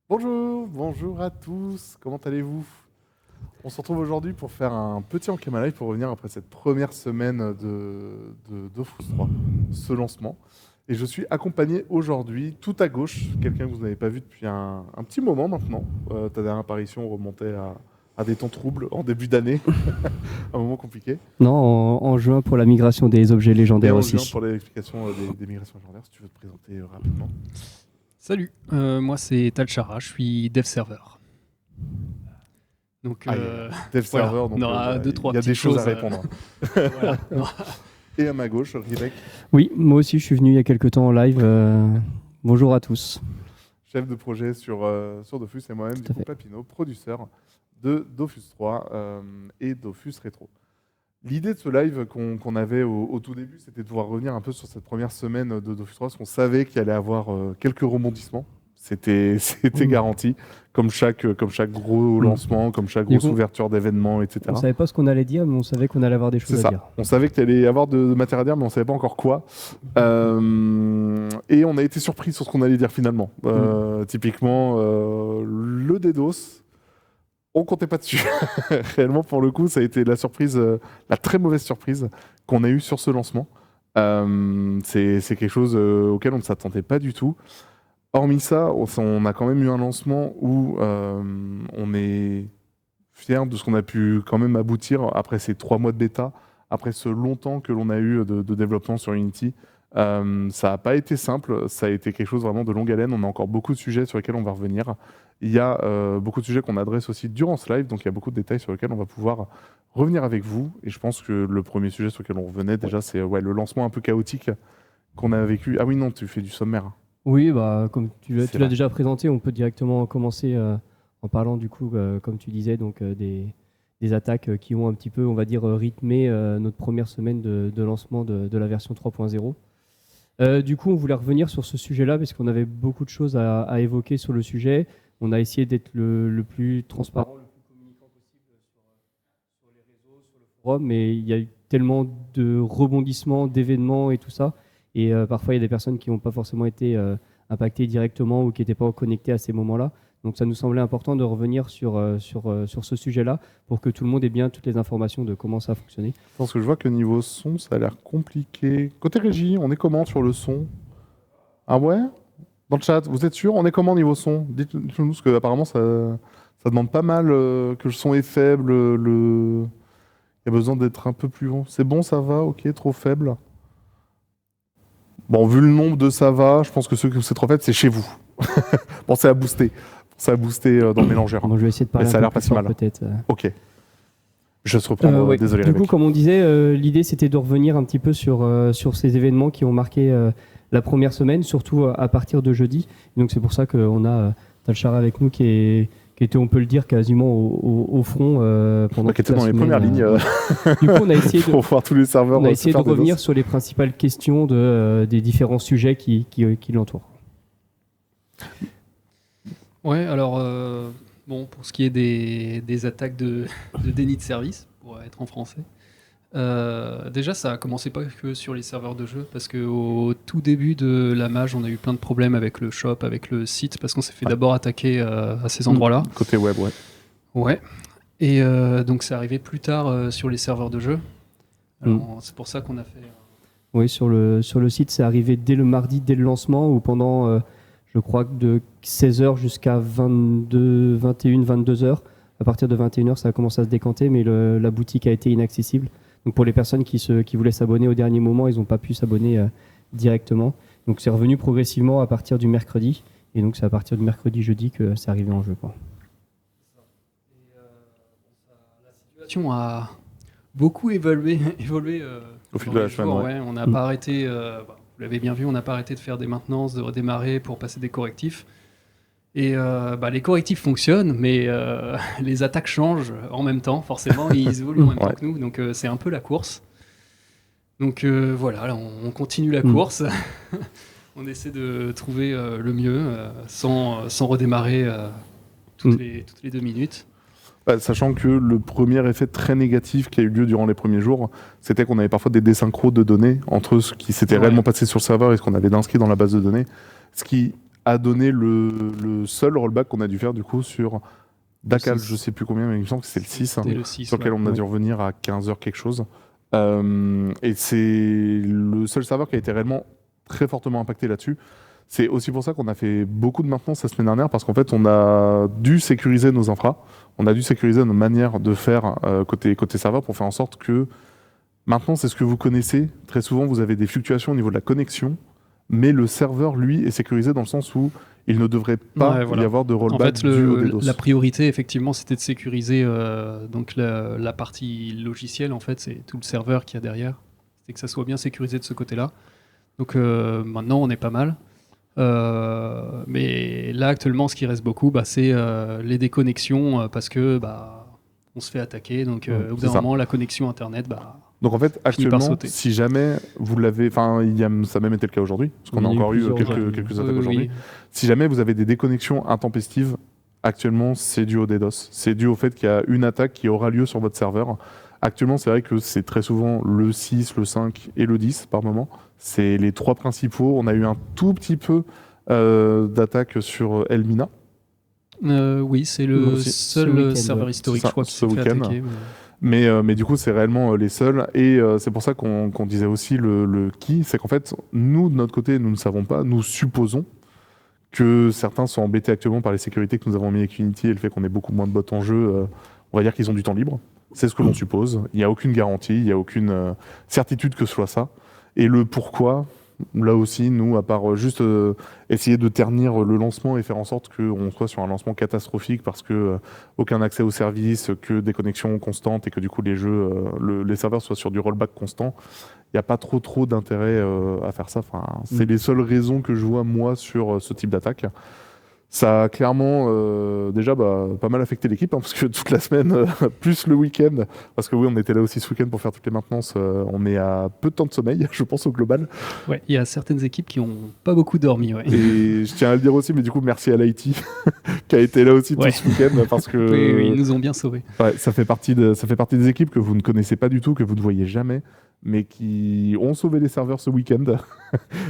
Bonjour à tous, comment allez-vous? On se retrouve aujourd'hui pour faire un petit Ankama Live pour revenir après cette première semaine de Dofus 3, ce lancement. Et je suis accompagné aujourd'hui, tout à gauche, quelqu'un que vous n'avez pas vu depuis un petit moment maintenant. Ta dernière apparition remontait à des temps troubles en début d'année, un moment compliqué. Non, en juin pour la migration des objets Et légendaires en aussi. juin pour l'explication des migrations légendaires, si tu veux te présenter rapidement. Salut, moi c'est Talchara, je suis dev serveur. Donc, Dev voilà, server, donc on aura deux, trois il y a des petites choses à choses, répondre. voilà. Et à ma gauche, Rivek, Oui, moi aussi je suis venu il y a quelques temps en live. Bonjour à tous. chef de projet sur Dofus, et moi-même, Tout à fait. Papino, producteur de Dofus 3 et Dofus Rétro. L'idée de ce live qu'on avait au tout début, c'était de pouvoir revenir un peu sur cette première semaine de Dofus 3, parce qu'on savait qu'il allait y avoir quelques rebondissements. C'était garanti, comme chaque gros lancement, comme chaque grosse coup, ouverture d'événements, etc. On savait pas ce qu'on allait dire, mais on savait qu'on allait avoir des C'est choses ça. à dire. On savait qu'il allait y avoir de matière à dire, mais on savait pas encore quoi. Et on a été surpris sur ce qu'on allait dire finalement. Typiquement, le DDoS, on comptait pas dessus. Réellement, pour le coup, ça a été la surprise, la très mauvaise surprise qu'on a eue sur ce lancement. C'est quelque chose auquel on ne s'attendait pas du tout. Hormis ça, on a quand même eu un lancement où on est fier de ce qu'on a pu quand même aboutir après ces 3 mois de bêta, après ce long temps que l'on a eu de développement sur Unity. Ça n'a pas été simple, ça a été quelque chose vraiment de longue haleine. On a encore beaucoup de sujets sur lesquels on va revenir. Il y a beaucoup de sujets qu'on adresse aussi durant ce live, donc il y a beaucoup de détails sur lesquels on va pouvoir revenir avec vous. Et je pense que le premier sujet sur lequel on revenait déjà, c'est le lancement un peu chaotique qu'on a vécu. Ah oui, non, tu fais du sommaire. Oui, comme tu C'est l'as vrai. déjà présenté, on peut directement commencer en parlant du coup, comme tu disais, donc des attaques qui ont un petit peu, on va dire, rythmé notre première semaine de lancement de la version 3.0. Du coup, on voulait revenir sur ce sujet-là parce qu'on avait beaucoup de choses à évoquer sur le sujet. On a essayé d'être le plus transparent, le plus communicant possible sur les réseaux, sur le forum, mais il y a eu tellement de rebondissements, d'événements et tout ça. Et parfois, il y a des personnes qui n'ont pas forcément été impactées directement ou qui n'étaient pas connectées à ces moments-là. Donc, ça nous semblait important de revenir sur ce sujet-là pour que tout le monde ait bien toutes les informations de comment ça a fonctionné. Parce que je vois que niveau son, ça a l'air compliqué. Côté régie, on est comment sur le son? Ah ouais? Dans le chat, vous êtes sûr? On est comment niveau son? Dites-nous, parce que apparemment ça demande pas mal que le son est faible. Il y a besoin d'être un peu plus long. C'est bon, ça va? Ok, trop faible. Bon, vu le nombre de ça va, je pense que ceux que c'est trop faible, c'est chez vous. Pensez à booster. Pensez à booster dans le mélangeur. Bon, je vais essayer de parler Mais ça a un l'air peu pas plus si fort, mal. peut-être. Ok. Je se reprends. Ouais. Désolé, Du coup, Rebecca. comme on disait, l'idée c'était de revenir un petit peu sur ces événements qui ont marqué la première semaine, surtout à partir de jeudi. Donc c'est pour ça qu'on a Talchara avec nous qui était, on peut le dire, quasiment au front pendant Qui toute était la dans les semaine. premières lignes Du coup, on a essayé pour voir tous les serveurs. se faire de des revenir os. sur les principales questions des différents sujets qui l'entourent. Ouais, alors, bon, pour ce qui est des attaques de déni de service, pour être en français, déjà ça a commencé pas que sur les serveurs de jeu, parce qu'au tout début de la mage, on a eu plein de problèmes avec le shop, avec le site, parce qu'on s'est fait d'abord attaquer à ces endroits-là. Côté web, ouais. Ouais. Et donc c'est arrivé plus tard sur les serveurs de jeu. Alors, c'est pour ça qu'on a fait... Oui, sur le site, c'est arrivé dès le mardi, dès le lancement, ou pendant, je crois, de 16h jusqu'à 22, 21, 22h. À partir de 21h, ça a commencé à se décanter, mais la boutique a été inaccessible. Donc pour les personnes qui voulaient s'abonner au dernier moment, ils n'ont pas pu s'abonner directement. Donc c'est revenu progressivement à partir du mercredi. Et donc c'est à partir du mercredi, jeudi que c'est arrivé en jeu, quoi. La situation a beaucoup évolué Au fil dans de la les semaine, jours, ouais. On n'a pas arrêté, vous l'avez bien vu, on n'a pas arrêté de faire des maintenances, de redémarrer pour passer des correctifs. Et les correctifs fonctionnent, mais les attaques changent en même temps, forcément, ils évoluent en même temps que nous, donc c'est un peu la course. Donc voilà, là, on continue la course, on essaie de trouver le mieux sans redémarrer toutes les 2 minutes. Sachant que le premier effet très négatif qui a eu lieu durant les premiers jours, c'était qu'on avait parfois des désynchros de données entre ce qui s'était réellement passé sur le serveur et ce qu'on avait d'inscrit dans la base de données. Ce qui a donné le seul rollback qu'on a dû faire du coup sur Dakal, 6. je sais plus combien, mais il me semble que c'est le 6, C'était le 6, sur lequel on a dû revenir à 15h quelque chose. Et c'est le seul serveur qui a été réellement très fortement impacté là-dessus. C'est aussi pour ça qu'on a fait beaucoup de maintenance la semaine dernière, parce qu'en fait, on a dû sécuriser nos infras, on a dû sécuriser nos manières de faire côté serveur pour faire en sorte que maintenant, c'est ce que vous connaissez. Très souvent, vous avez des fluctuations au niveau de la connexion, mais le serveur, lui, est sécurisé dans le sens où il ne devrait pas y avoir de rollback en fait, dû au DDoS. La priorité, effectivement, c'était de sécuriser donc la partie logicielle, en fait, c'est tout le serveur qu'il y a derrière. C'est que ça soit bien sécurisé de ce côté-là. Donc maintenant, on est pas mal. Mais là, actuellement, ce qui reste beaucoup, c'est les déconnexions parce que on se fait attaquer. Donc au bout d'un moment, la connexion Internet... Donc en fait, actuellement, si jamais vous l'avez, enfin, ça a même été le cas aujourd'hui, parce qu'on a encore eu quelques attaques aujourd'hui. Si jamais vous avez des déconnexions intempestives, actuellement, c'est dû au DDoS. C'est dû au fait qu'il y a une attaque qui aura lieu sur votre serveur. Actuellement, c'est vrai que c'est très souvent le 6, le 5 et le 10 par moment. C'est les 3 principaux. On a eu un tout petit peu d'attaques sur Elmina. Oui, c'est le seul serveur historique, je crois, qui s'est fait attaquer. Mais du coup, c'est réellement les seuls. Et c'est pour ça qu'on disait aussi le qui. C'est qu'en fait, nous, de notre côté, nous ne savons pas. Nous supposons que certains sont embêtés actuellement par les sécurités que nous avons mis avec Unity et le fait qu'on ait beaucoup moins de bots en jeu. On va dire qu'ils ont du temps libre. C'est ce que l'on suppose. Il n'y a aucune garantie, il n'y a aucune certitude que ce soit ça. Et le pourquoi, là aussi, nous, à part juste essayer de ternir le lancement et faire en sorte qu'on soit sur un lancement catastrophique parce que aucun accès au service, que des connexions constantes et que du coup les serveurs soient sur du rollback constant, il n'y a pas trop d'intérêt à faire ça. Enfin, c'est les seules raisons que je vois, moi, sur ce type d'attaque. Ça a clairement déjà pas mal affecté l'équipe, parce que toute la semaine, plus le week-end, parce que oui, on était là aussi ce week-end pour faire toutes les maintenances, on est à peu de temps de sommeil, je pense, au global. Ouais, il y a certaines équipes qui n'ont pas beaucoup dormi. Ouais. Et je tiens à le dire aussi, mais du coup, merci à l'IT qui a été là aussi tout ce week-end, parce que... Oui, ils nous ont bien sauvés. Ouais, ça fait partie des équipes que vous ne connaissez pas du tout, que vous ne voyez jamais, mais qui ont sauvé les serveurs ce week-end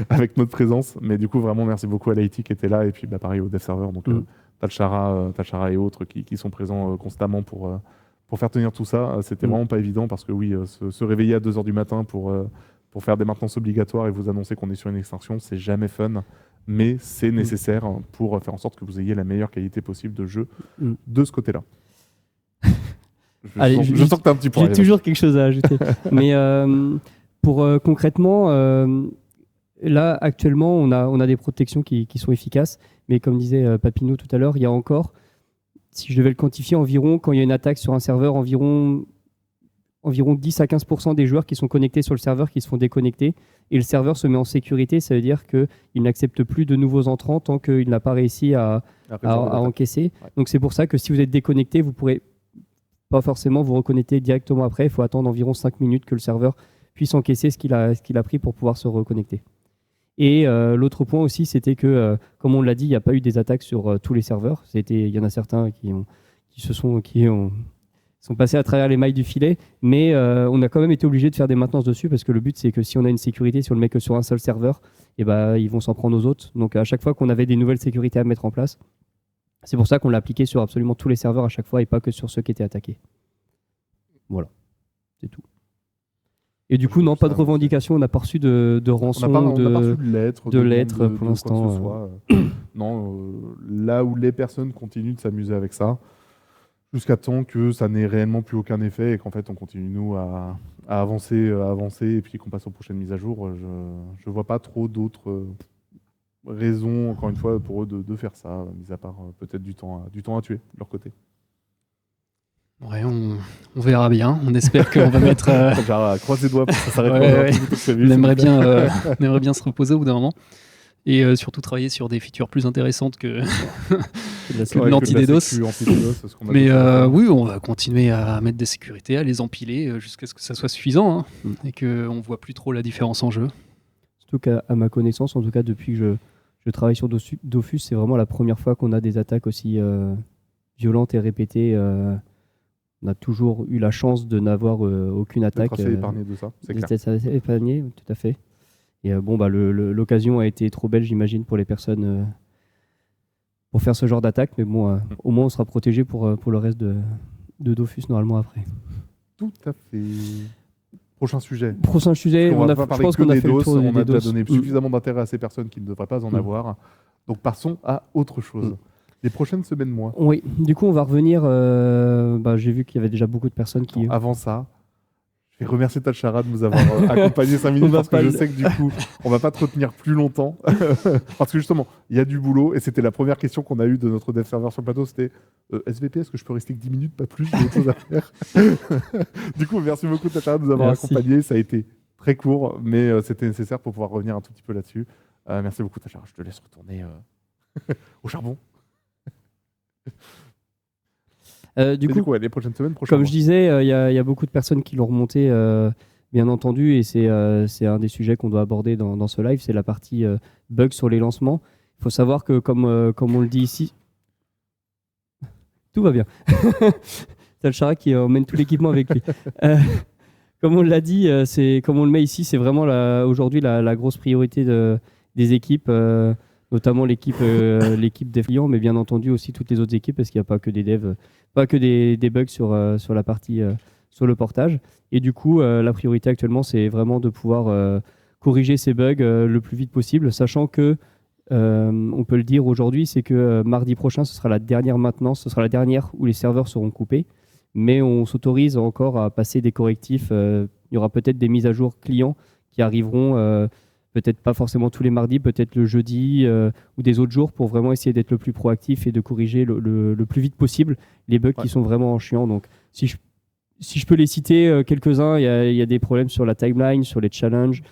avec notre présence. Mais du coup, vraiment, merci beaucoup à l'IT qui était là, et puis pareil au dev server, donc Talchara et autres qui sont présents constamment pour faire tenir tout ça. C'était vraiment pas évident, parce que oui, se réveiller à 2h du matin pour faire des maintenances obligatoires et vous annoncer qu'on est sur une extinction, c'est jamais fun, mais c'est nécessaire pour faire en sorte que vous ayez la meilleure qualité possible de jeu de ce côté-là. Je sens que tu as un petit point. J'ai toujours quelque chose à ajouter. Mais concrètement, là, actuellement, on a des protections qui sont efficaces. Mais comme disait Papineau tout à l'heure, il y a encore, si je devais le quantifier, environ, quand il y a une attaque sur un serveur, environ 10 à 15% des joueurs qui sont connectés sur le serveur qui se font déconnecter. Et le serveur se met en sécurité. Ça veut dire qu'il n'accepte plus de nouveaux entrants tant qu'il n'a pas réussi à encaisser. Ouais. Donc c'est pour ça que si vous êtes déconnecté, vous pourrez pas forcément vous reconnecter directement après. Il faut attendre environ 5 minutes que le serveur puisse encaisser ce qu'il a pris pour pouvoir se reconnecter. Et l'autre point aussi, c'était que, comme on l'a dit, il n'y a pas eu des attaques sur tous les serveurs. Il y en a certains qui sont passés à travers les mailles du filet, mais on a quand même été obligé de faire des maintenances dessus, parce que le but, c'est que si on a une sécurité, si on le met que sur un seul serveur, ils vont s'en prendre aux autres. Donc à chaque fois qu'on avait des nouvelles sécurités à mettre en place, c'est pour ça qu'on l'a appliqué sur absolument tous les serveurs à chaque fois et pas que sur ceux qui étaient attaqués. Voilà, c'est tout. Et du coup, non, pas de revendication, on n'a pas reçu de rançon, de lettres pour l'instant. Non, là où les personnes continuent de s'amuser avec ça, jusqu'à temps que ça n'ait réellement plus aucun effet et qu'en fait on continue nous à avancer et puis qu'on passe aux prochaines mises à jour, je vois pas trop d'autres raisons, encore une fois, pour eux de faire ça, mis à part peut-être du temps à tuer de leur côté. Ouais, on verra bien. On espère qu'on va mettre. Croise les doigts pour que ça s'arrête. On aimerait bien se reposer au bout d'un moment. Et surtout travailler sur des features plus intéressantes que l'anti-DDoS. Mais oui, on va continuer à mettre des sécurités, à les empiler jusqu'à ce que ça soit suffisant et qu'on ne voit plus trop la différence en jeu. Surtout qu'à ma connaissance, en tout cas depuis que je travaille sur Dofus, c'est vraiment la première fois qu'on a des attaques aussi violentes et répétées. On a toujours eu la chance de n'avoir aucune attaque. D'être assez épargné de ça, c'est clair. D'être assez épargné, tout à fait. Et l'occasion a été trop belle, j'imagine, pour les personnes faire ce genre d'attaque. Mais bon, au moins, on sera protégé pour le reste de Dofus normalement après. Tout à fait. Prochain sujet. Prochain sujet, On je pas pense qu'on a fait le tour on a des déjà DOS. donné suffisamment d'intérêt à ces personnes qui ne devraient pas en avoir. Donc passons à autre chose. Les prochaines semaines, mois. Oui, du coup, on va revenir. J'ai vu qu'il y avait déjà beaucoup de personnes qui. Avant ça, je vais remercier Talchara de nous avoir accompagné 5 minutes parce que je sais que du coup, on va pas te retenir plus longtemps. Parce que justement, il y a du boulot et c'était la première question qu'on a eue de notre dev server sur le plateau. C'était SVP, est-ce que je peux rester que 10 minutes, pas plus, j'ai autre chose à faire. Du coup, merci beaucoup Talchara de nous avoir accompagnés. Ça a été très court, mais c'était nécessaire pour pouvoir revenir un tout petit peu là-dessus. Merci beaucoup Talchara. Je te laisse retourner au charbon. Du coup, les prochaines semaines, comme je disais, il y a beaucoup de personnes qui l'ont remonté, bien entendu, et c'est un des sujets qu'on doit aborder dans ce live, c'est la partie bugs sur les lancements. Il faut savoir que, comme on le dit ici, tout va bien. Talchara qui emmène tout l'équipement avec lui. Comme on l'a dit, comme on le met ici, c'est vraiment aujourd'hui la grosse priorité des équipes. Notamment l'équipe des clients, mais bien entendu aussi toutes les autres équipes, parce qu'il n'y a pas que des devs, pas que des bugs sur la partie, sur le portage. Et du coup, la priorité actuellement, c'est vraiment de pouvoir corriger ces bugs le plus vite possible, sachant que, on peut le dire aujourd'hui, c'est que mardi prochain, ce sera la dernière maintenance, ce sera la dernière où les serveurs seront coupés, mais on s'autorise encore à passer des correctifs. Il y aura peut-être des mises à jour clients qui arriveront peut-être pas forcément tous les mardis, peut-être le jeudi ou des autres jours pour vraiment essayer d'être le plus proactif et de corriger le plus vite possible les bugs qui sont vraiment chiants. Donc, si je peux les citer quelques-uns, il y a des problèmes sur la timeline, sur les challenges,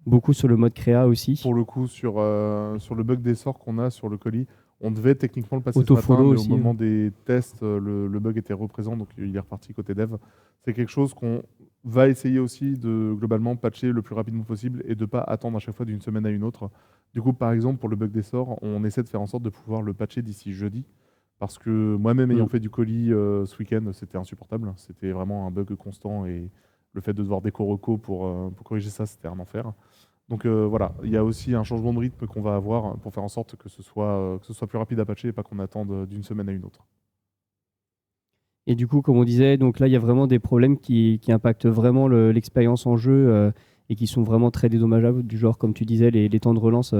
beaucoup sur le mode créa aussi. Pour le coup, sur le bug d'essor qu'on a sur le colis, on devait techniquement le passer ce matin, mais aussi, au moment des tests, le bug était représent, donc il est reparti côté dev. C'est quelque chose qu'on va essayer aussi de globalement patcher le plus rapidement possible et de ne pas attendre à chaque fois d'une semaine à une autre. Du coup, par exemple, pour le bug d'essor, on essaie de faire en sorte de pouvoir le patcher d'ici jeudi. Parce que moi-même, ayant fait du colis ce week-end, c'était insupportable. C'était vraiment un bug constant et le fait de devoir déco-reco pour corriger ça, c'était un enfer. Donc voilà, il y a aussi un changement de rythme qu'on va avoir pour faire en sorte que ce soit plus rapide à patcher et pas qu'on attende d'une semaine à une autre. Et du coup, comme on disait, donc là, il y a vraiment des problèmes qui impactent vraiment l'expérience en jeu et qui sont vraiment très dédommageables, du genre, comme tu disais, les temps de relance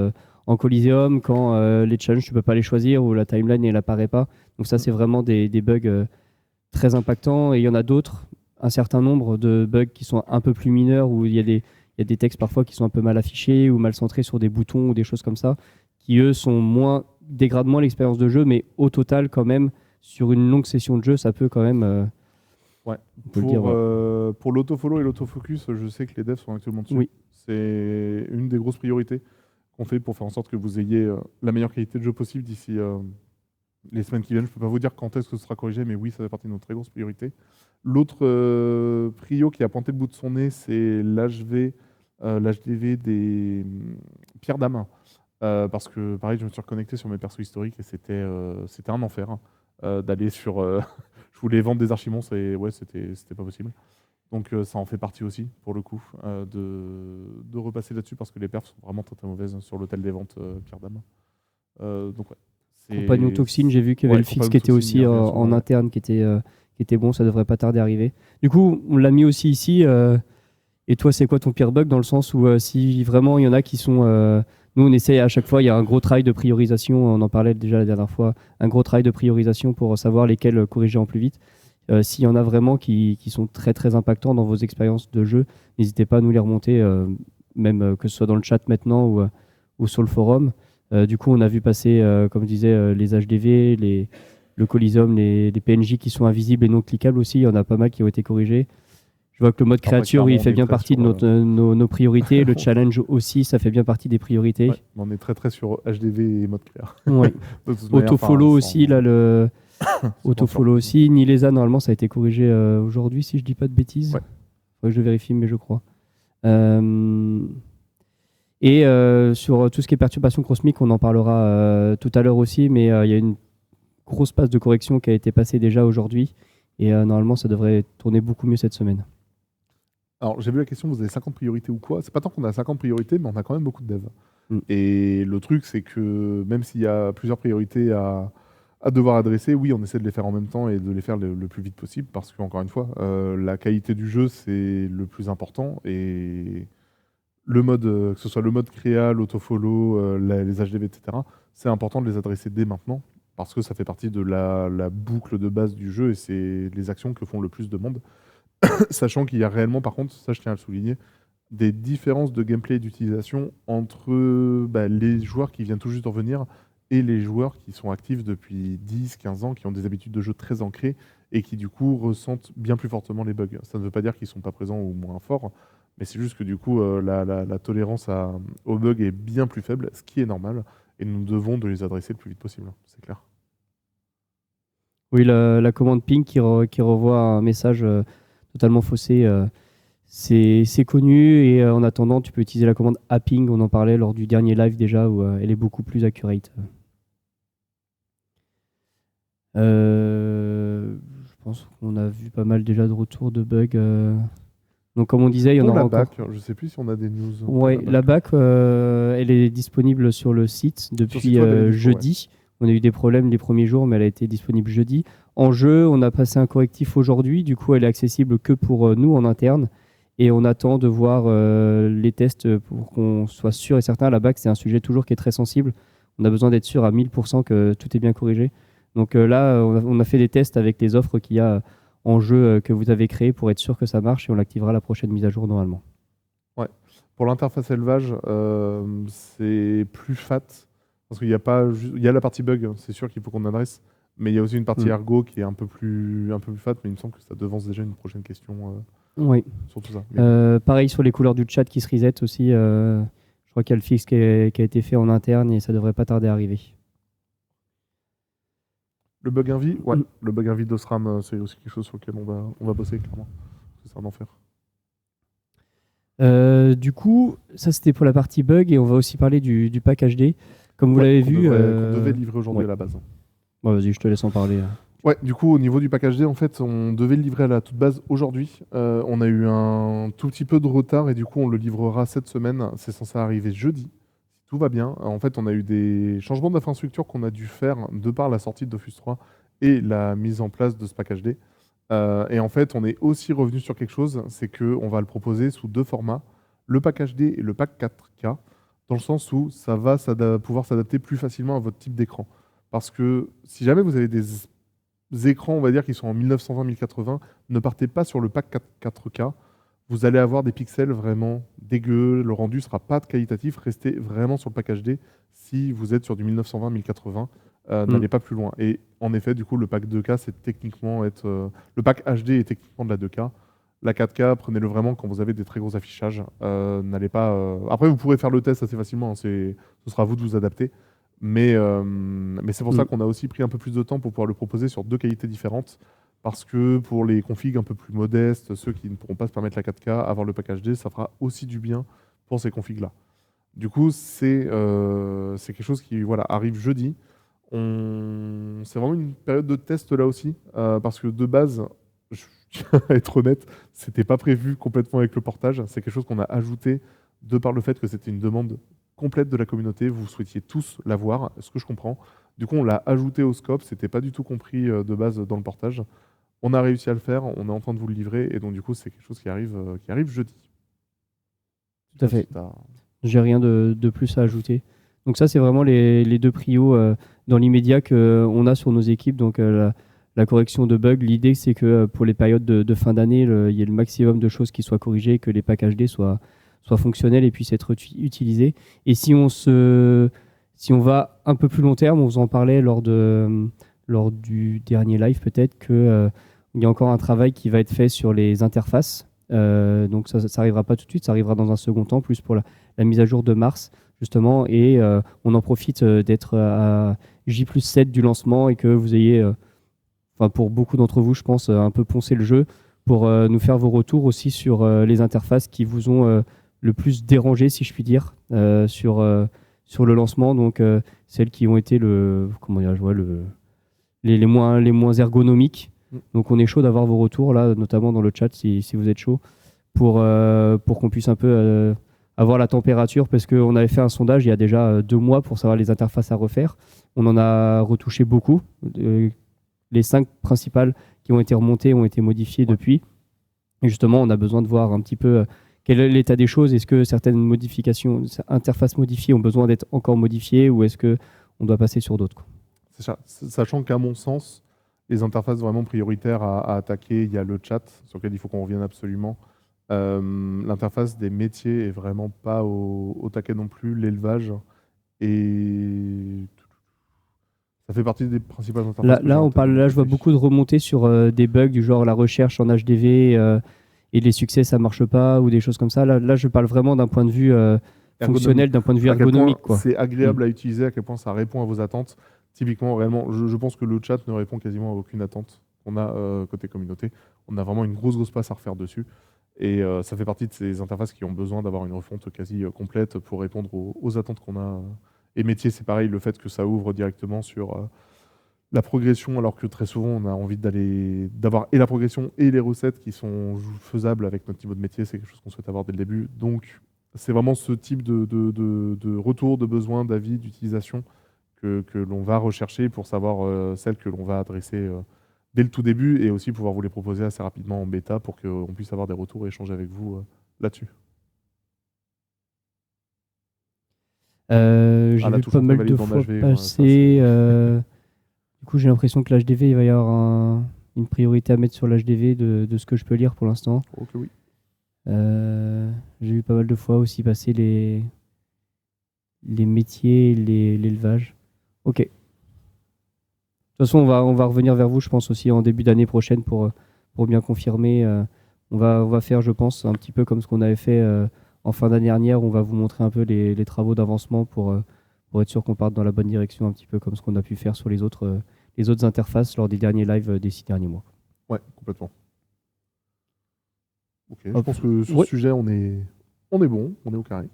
en Coliseum, quand les challenges, tu ne peux pas les choisir ou la timeline, elle apparaît pas. Donc ça, c'est vraiment des bugs très impactants. Et il y en a d'autres, un certain nombre de bugs qui sont un peu plus mineurs, où il y a des textes parfois qui sont un peu mal affichés ou mal centrés sur des boutons ou des choses comme ça, qui, eux, dégradent moins l'expérience de jeu, mais au total, quand même, sur une longue session de jeu, ça peut quand même... Pour l'autofollow et l'autofocus, je sais que les devs sont actuellement dessus. Oui. C'est une des grosses priorités qu'on fait pour faire en sorte que vous ayez la meilleure qualité de jeu possible d'ici les semaines qui viennent. Je ne peux pas vous dire quand est-ce que ce sera corrigé, mais oui, ça fait partie de nos très grosses priorités. L'autre prio qui a pointé le bout de son nez, c'est l'HDV des Pierre Damin. Parce que, pareil, je me suis reconnecté sur mes persos historiques et c'était un enfer d'aller sur... je voulais vendre des archimons, c'était pas possible. Donc ça en fait partie aussi, pour le coup, de repasser là-dessus parce que les perfs sont vraiment très, très mauvaises sur l'hôtel des ventes Pierre Damin. Donc ouais. Compagnon Toxine, j'ai vu qu'il y avait le fixe qui était aussi en interne, qui était bon, ça devrait pas tarder à arriver. Du coup, on l'a mis aussi ici. Et toi, c'est quoi ton pire bug, dans le sens où si vraiment il y en a qui sont... nous, on essaie à chaque fois, il y a un gros travail de priorisation, on en parlait déjà la dernière fois, un gros travail de priorisation pour savoir lesquels corriger en plus vite. S'il y en a vraiment qui sont très très impactants dans vos expériences de jeu, n'hésitez pas à nous les remonter, même que ce soit dans le chat maintenant ou sur le forum. Du coup, on a vu passer, comme je disais, les HDV, le Coliseum, les PNJ qui sont invisibles et non cliquables aussi, il y en a pas mal qui ont été corrigés. Je vois que le mode créature, il fait bien partie de nos priorités. Le challenge aussi, ça fait bien partie des priorités. Ouais, on est très très sur HDV et mode créa. Ouais. Autofollow aussi, là, autofollow aussi. Nilesa, normalement, ça a été corrigé aujourd'hui, si je dis pas de bêtises. Ouais. Faudrait que je vérifie, mais je crois. Et sur tout ce qui est perturbation cosmique, on en parlera tout à l'heure aussi, mais il y a une grosse passe de correction qui a été passée déjà aujourd'hui. Et normalement, ça devrait tourner beaucoup mieux cette semaine. Alors, j'ai vu la question, vous avez 50 priorités ou quoi? C'est pas tant qu'on a 50 priorités, mais on a quand même beaucoup de devs. Et le truc, c'est que même s'il y a plusieurs priorités à devoir adresser, oui, on essaie de les faire en même temps et de les faire le plus vite possible parce qu'encore une fois, la qualité du jeu, c'est le plus important. Et le mode, que ce soit le mode créa, l'autofollow, les HDV, etc., c'est important de les adresser dès maintenant parce que ça fait partie de la boucle de base du jeu et c'est les actions que font le plus de monde. Sachant qu'il y a réellement, par contre, ça je tiens à le souligner, des différences de gameplay et d'utilisation entre les joueurs qui viennent tout juste de revenir et les joueurs qui sont actifs depuis 10, 15 ans, qui ont des habitudes de jeu très ancrées et qui du coup ressentent bien plus fortement les bugs. Ça ne veut pas dire qu'ils ne sont pas présents ou moins forts, mais c'est juste que du coup la tolérance aux bugs est bien plus faible, ce qui est normal, et nous devons de les adresser le plus vite possible, c'est clair. Oui, la commande ping qui revoit un message totalement faussé, c'est connu et en attendant, tu peux utiliser la commande apping, on en parlait lors du dernier live déjà, où elle est beaucoup plus accurate. Je pense qu'on a vu pas mal déjà de retours de bugs. Donc comme on disait, il y en Pour aura la encore. back, je sais plus si on a des news. Ouais, la back, elle est disponible sur le site depuis site web, elle est dispo, jeudi. On a eu des problèmes les premiers jours, mais elle a été disponible jeudi. En jeu, on a passé un correctif aujourd'hui. Du coup, elle est accessible que pour nous en interne. Et on attend de voir les tests pour qu'on soit sûr et certain. La back, c'est un sujet toujours qui est très sensible. On a besoin d'être sûr à 1000% que tout est bien corrigé. Donc là, on a fait des tests avec les offres qu'il y a en jeu que vous avez créées pour être sûr que ça marche et on l'activera la prochaine mise à jour normalement. Ouais. Pour l'interface élevage, c'est plus fat parce qu'il y a il y a la partie bug, c'est sûr qu'il faut qu'on adresse, mais il y a aussi une partie ergo qui est un peu plus fat, mais il me semble que ça devance déjà une prochaine question oui. sur tout ça. Pareil sur les couleurs du chat qui se reset aussi. Je crois qu'il y a le fixe qui a été fait en interne et ça devrait pas tarder à arriver. Le bug invi, ouais. Le bug invi d'Osram, c'est aussi quelque chose sur lequel on va bosser clairement. C'est un enfer. Du coup, ça c'était pour la partie bug et on va aussi parler du pack HD. Comme vous l'avez vu. Qu'on devait livrer aujourd'hui à la base. Bon, vas-y, je te laisse en parler. Ouais, du coup, au niveau du pack HD, en fait, on devait le livrer à la toute base aujourd'hui. On a eu un tout petit peu de retard et du coup, on le livrera cette semaine. C'est censé arriver jeudi. Tout va bien. En fait, on a eu des changements d'infrastructure qu'on a dû faire de par la sortie de Dofus 3 et la mise en place de ce pack HD. Et en fait, on est aussi revenu sur quelque chose, c'est qu'on va le proposer sous deux formats, le pack HD et le pack 4K, dans le sens où ça va pouvoir s'adapter plus facilement à votre type d'écran. Parce que si jamais vous avez des écrans, on va dire, qui sont en 1920-1080, ne partez pas sur le pack 4K. Vous allez avoir des pixels vraiment dégueux, le rendu ne sera pas qualitatif, restez vraiment sur le pack HD. Si vous êtes sur du 1920-1080, n'allez pas plus loin. Et en effet, du coup, le pack 2K, c'est techniquement le pack HD est techniquement de la 2K. La 4K, prenez-le vraiment quand vous avez des très gros affichages. N'allez pas. Après, vous pourrez faire le test assez facilement. Ce sera à vous de vous adapter. Mais c'est pour ça qu'on a aussi pris un peu plus de temps pour pouvoir le proposer sur deux qualités différentes. Parce que pour les configs un peu plus modestes, ceux qui ne pourront pas se permettre la 4K, avoir le pack HD, ça fera aussi du bien pour ces configs-là. Du coup, c'est quelque chose qui arrive jeudi. C'est vraiment une période de test là aussi, parce que de base, je tiens à être honnête, c'était pas prévu complètement avec le portage. C'est quelque chose qu'on a ajouté de par le fait que c'était une demande complète de la communauté. Vous souhaitiez tous l'avoir, ce que je comprends. Du coup, on l'a ajouté au scope. C'était pas du tout compris de base dans le portage. On a réussi à le faire. On est en train de vous le livrer, et donc du coup, c'est quelque chose qui arrive jeudi. Tout à fait. J'ai rien de plus à ajouter. Donc ça, c'est vraiment les deux prios dans l'immédiat qu'on a sur nos équipes. Donc la correction de bugs, l'idée, c'est que pour les périodes de fin d'année, il y ait le maximum de choses qui soient corrigées, que les packs HD soient fonctionnels et puissent être utilisés. Et si on va un peu plus long terme, on vous en parlait lors du dernier live peut-être, qu'il y a encore un travail qui va être fait sur les interfaces. Donc ça n'arrivera pas tout de suite, ça arrivera dans un second temps, plus pour la mise à jour de mars, justement. Et on en profite d'être à J+7 du lancement et que vous ayez, pour beaucoup d'entre vous, je pense, un peu poncé le jeu pour nous faire vos retours aussi sur les interfaces qui vous ont le plus dérangé, si je puis dire, sur le lancement. Donc celles qui ont été les moins ergonomiques. Donc on est chaud d'avoir vos retours là, notamment dans le chat si vous êtes chaud, pour qu'on puisse un peu voir la température, parce qu'on avait fait un sondage il y a déjà 2 mois pour savoir les interfaces à refaire. On en a retouché beaucoup. Les 5 principales qui ont été remontées ont été modifiées depuis. Et justement, on a besoin de voir un petit peu quel est l'état des choses. Est-ce que certaines modifications, interfaces modifiées ont besoin d'être encore modifiées, ou est-ce qu'on doit passer sur d'autres, quoi. C'est ça. Sachant qu'à mon sens, les interfaces vraiment prioritaires à attaquer, il y a le chat, sur lequel il faut qu'on revienne absolument. L'interface des métiers est vraiment pas au taquet non plus, l'élevage. Et ça fait partie des principales interfaces. Là, je vois beaucoup de remontées sur des bugs du genre la recherche en HDV et les succès, ça marche pas, ou des choses comme ça. Là, je parle vraiment d'un point de vue fonctionnel, d'un point de vue ergonomique, quoi. C'est agréable à utiliser, à quel point ça répond à vos attentes. Typiquement, réellement, je pense que le chat ne répond quasiment à aucune attente qu'on a côté communauté. On a vraiment une grosse passe à refaire dessus. Et ça fait partie de ces interfaces qui ont besoin d'avoir une refonte quasi complète pour répondre aux attentes qu'on a. Et métier, c'est pareil, le fait que ça ouvre directement sur la progression, alors que très souvent, on a envie d'avoir et la progression et les recettes qui sont faisables avec notre niveau de métier. C'est quelque chose qu'on souhaite avoir dès le début. Donc, c'est vraiment ce type de retour, de besoin, d'avis, d'utilisation que l'on va rechercher pour savoir celles que l'on va adresser dès le tout début, et aussi pouvoir vous les proposer assez rapidement en bêta pour qu'on puisse avoir des retours et échanger avec vous là-dessus. J'ai vu pas mal de fois passer. Du coup, j'ai l'impression que l'HDV, il va y avoir une priorité à mettre sur l'HDV de ce que je peux lire pour l'instant. Ok, oui. J'ai vu pas mal de fois aussi passer les métiers, l'élevage. Ok. De toute façon, on va revenir vers vous, je pense, aussi en début d'année prochaine pour bien confirmer. On va faire, je pense, un petit peu comme ce qu'on avait fait en fin d'année dernière. On va vous montrer un peu les travaux d'avancement pour être sûr qu'on parte dans la bonne direction, un petit peu comme ce qu'on a pu faire sur les autres interfaces lors des derniers lives des 6 derniers mois. Ouais, complètement. Ok, je pense que sur ce sujet, on est bon, on est au carré.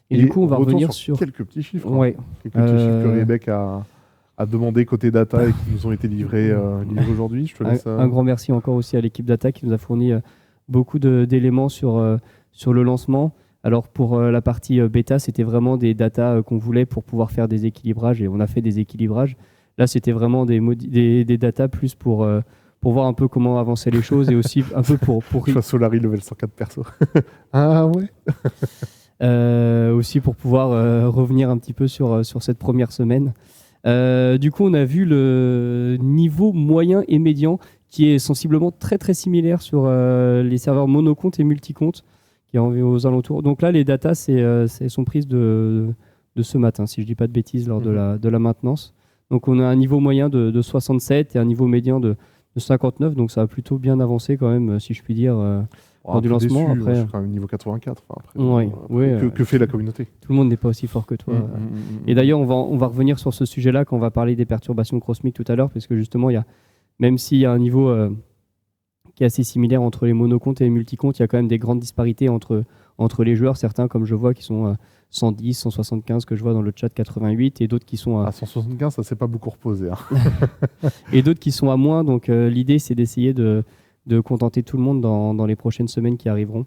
Et du coup, on va revenir sur quelques petits chiffres. Ouais. Quelques petits chiffres que Rebecca a demandé côté data et qui nous ont été livrés aujourd'hui. Je te laisse, un grand merci encore aussi à l'équipe data qui nous a fourni beaucoup d'éléments sur le lancement. Alors pour la partie bêta, c'était vraiment des datas qu'on voulait pour pouvoir faire des équilibrages, et on a fait des équilibrages. Là, c'était vraiment des datas plus pour voir un peu comment avancer les choses, et aussi un peu pour... Je vois Solari level 104 perso. Ah ouais. Aussi pour pouvoir revenir un petit peu sur cette première semaine. Du coup, on a vu le niveau moyen et médian qui est sensiblement très très similaire sur les serveurs monocompte et multicompte qui est aux alentours. Donc là, les datas sont prises de ce matin, si je ne dis pas de bêtises, lors de la maintenance. Donc on a un niveau moyen de 67 et un niveau médian de 59, donc ça a plutôt bien avancé quand même, si je puis dire, lors du lancement. Déçu, après, je suis quand même niveau 84. Que fait la communauté? Tout le monde n'est pas aussi fort que toi. Et d'ailleurs, on va revenir sur ce sujet-là quand on va parler des perturbations CrossMic tout à l'heure, parce que justement, même s'il y a un niveau qui est assez similaire entre les monocomptes et les multicomptes, il y a quand même des grandes disparités entre les joueurs. Certains, comme je vois, qui sont 110, 175, que je vois dans le chat 88, et d'autres qui sont à 175, ça s'est pas beaucoup reposé. Hein. Et d'autres qui sont à moins. Donc l'idée, c'est d'essayer de contenter tout le monde dans les prochaines semaines qui arriveront.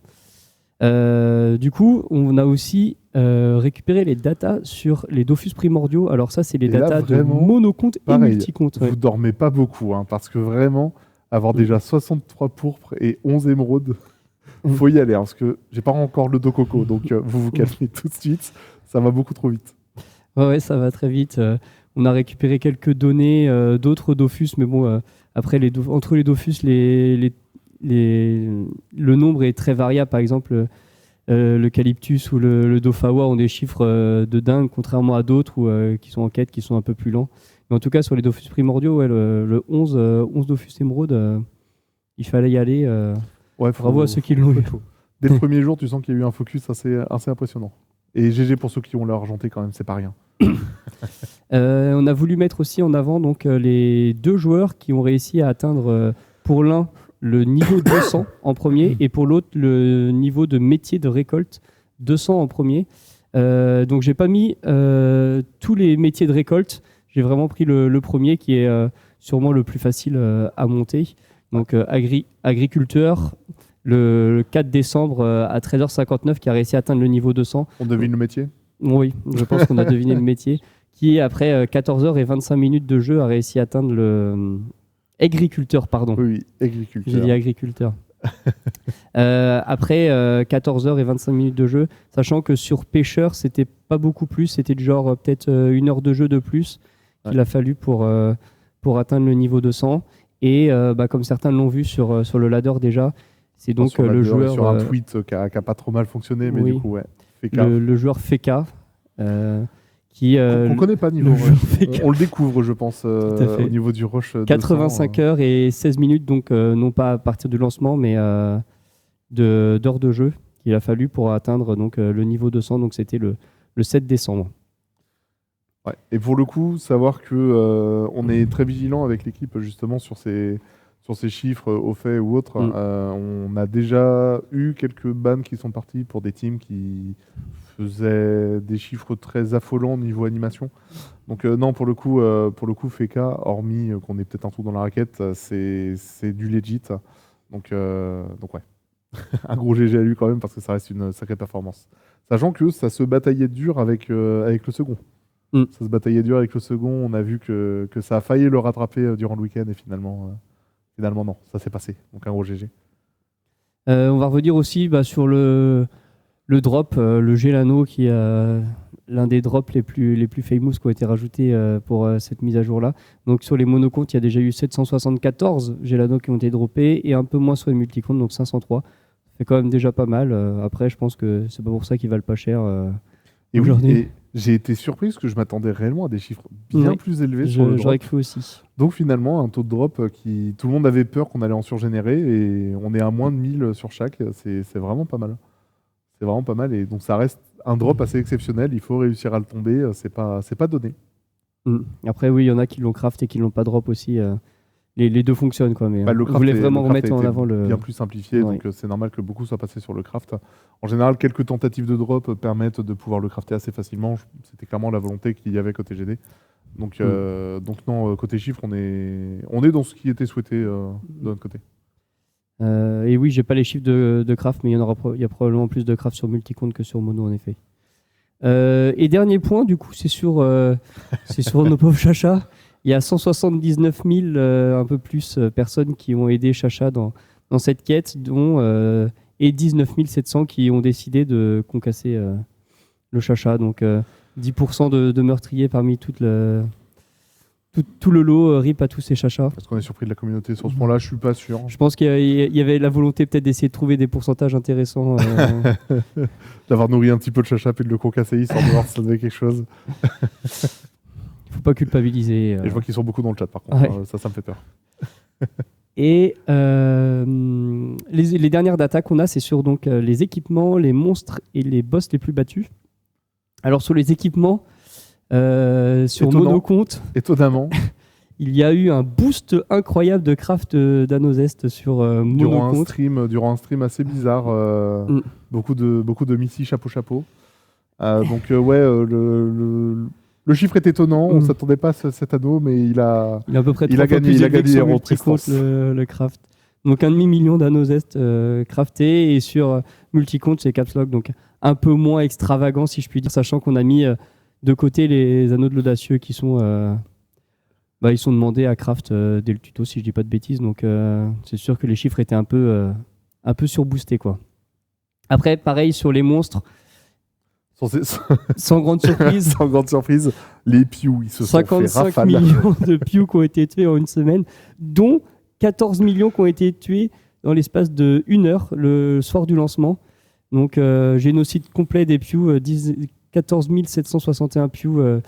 Du coup, on a aussi récupéré les datas sur les Dofus primordiaux. Alors ça, c'est les datas de monocompte et multicompte. Vous dormez pas beaucoup, hein, parce que vraiment, avoir déjà 63 pourpres et 11 émeraudes, faut y aller, hein, parce que j'ai pas encore le Dococo, donc vous calmez tout de suite, ça va beaucoup trop vite. Ouais, ça va très vite. On a récupéré quelques données d'autres Dofus, mais bon, après, entre les Dofus, le nombre est très variable. Par exemple, l'Eucalyptus ou le Dofawa ont des chiffres de dingue, contrairement à d'autres qui sont en quête, qui sont un peu plus lents. Mais en tout cas, sur les Dofus primordiaux, le 11 Dofus émeraude, il fallait y aller. Bravo à ceux qui l'ont eu. Dès le premier jour, tu sens qu'il y a eu un focus assez impressionnant. Et GG pour ceux qui ont leur argenté quand même, c'est pas rien. On a voulu mettre aussi en avant donc, les 2 joueurs qui ont réussi à atteindre, pour l'un, le niveau 200 en premier, et pour l'autre, le niveau de métier de récolte 200 en premier. Donc, j'ai pas mis tous les métiers de récolte. J'ai vraiment pris le premier qui est sûrement le plus facile à monter. Donc, agriculteur, le 4 décembre à 13h59 qui a réussi à atteindre le niveau 200. On devine le métier. Oui, je pense qu'on a deviné le métier. Qui, après 14 heures et 25 minutes de jeu, a réussi à atteindre le agriculteur, pardon. Oui, agriculteur. J'ai dit agriculteur. Après 14 heures et 25 minutes de jeu, sachant que sur pêcheur, c'était pas beaucoup plus, c'était du genre peut-être 1 heure de jeu de plus qu'il a fallu pour atteindre le niveau 200. Et comme certains l'ont vu sur le ladder déjà, c'est donc sur le joueur... Sur un tweet qui a pas trop mal fonctionné, mais oui, du coup, ouais. Feka. Le joueur Feka. Qui On connaît pas niveau rush. On le découvre, je pense, fait. au niveau du rush. 85 heures et 16 minutes, donc non pas à partir du lancement, mais d'heures de jeu qu'il a fallu pour atteindre donc, le niveau 200. Donc c'était le 7 décembre. Ouais. Et pour le coup, savoir que on est très vigilant avec l'équipe justement sur ces chiffres au fait ou autres. On a déjà eu quelques bans qui sont partis pour des teams qui faisaient des chiffres très affolants niveau animation. Donc non, pour le coup, Feka, hormis qu'on ait peut-être un trou dans la raquette, c'est du legit. Donc ouais, un gros GG à lui quand même parce que ça reste une sacrée performance. Sachant que ça se bataillait dur avec le second. Ça se bataillait dur avec le second. On a vu que ça a failli le rattraper durant le week-end et finalement non, ça s'est passé. Donc un gros GG. On va revenir aussi sur le drop, le Gelano qui est l'un des drops les plus famous qui ont été rajoutés pour cette mise à jour-là. Donc sur les monocomptes, il y a déjà eu 774 Gelano qui ont été droppés et un peu moins sur les multicomptes, donc 503. C'est quand même déjà pas mal. Après, je pense que c'est pas pour ça qu'ils valent pas cher aujourd'hui. Oui, et j'ai été surpris parce que je m'attendais réellement à des chiffres bien plus élevés sur le drop. J'aurais cru aussi. Donc finalement, un taux de drop qui... Tout le monde avait peur qu'on allait en surgénérer et on est à moins de 1000 sur chaque. C'est vraiment pas mal. C'est vraiment pas mal et donc ça reste un drop assez exceptionnel. Il faut réussir à le tomber. C'est pas donné. Après, oui, il y en a qui l'ont craft et qui l'ont pas drop aussi. Les deux fonctionnent quoi, mais le on voulait vraiment remettre en avant le... bien plus simplifié, donc c'est normal que beaucoup soient passés sur le craft. En général, quelques tentatives de drop permettent de pouvoir le crafter assez facilement. C'était clairement la volonté qu'il y avait côté GD. Donc non, côté chiffres, on est dans ce qui était souhaité de notre côté. Et oui, j'ai pas les chiffres de craft, mais il y a probablement plus de craft sur multicompte que sur mono en effet. Et dernier point, du coup, c'est sur nos pauvres chachas. Il y a 179 000, un peu plus, personnes qui ont aidé Chacha dans cette quête, dont et 19 700 qui ont décidé de concasser le Chacha. Donc 10% de meurtriers parmi tout le lot, rip à tous ces Chachas. Est-ce qu'on est surpris de la communauté sur ce point-là? Je suis pas sûr. Je pense qu'il y avait la volonté peut-être d'essayer de trouver des pourcentages intéressants. D'avoir nourri un petit peu de Chacha puis de le concasser, histoire de voir si ça donnait quelque chose. Faut pas culpabiliser. Et je vois qu'ils sont beaucoup dans le chat par contre, ça me fait peur. Et les dernières datas qu'on a, c'est sur donc, les équipements, les monstres et les boss les plus battus. Alors sur les équipements, sur monocompte, étonnamment, il y a eu un boost incroyable de craft d'Anozest sur monocompte. Durant un stream assez bizarre, beaucoup de Missy chapeau. Donc le chiffre est étonnant, on ne s'attendait pas à cet anneau, mais il a à peu près 3 fois plus élevé sur multicompte le craft. Donc 1,5 million d'Anozest craftés et sur multicompte c'est Caps Lock, donc un peu moins extravagant si je puis dire, sachant qu'on a mis de côté les anneaux de l'audacieux qui sont ils sont demandés à craft dès le tuto si je dis pas de bêtises, donc c'est sûr que les chiffres étaient un peu surboostés quoi. Après pareil sur les monstres. Sans grande surprise. Sans grande surprise, les Pew, ils se sont fait rafale. 55 millions de Pew qui ont été tués en une semaine, dont 14 millions qui ont été tués dans l'espace de 1 heure, le soir du lancement. Donc, génocide complet des Pew, 14 761 Pew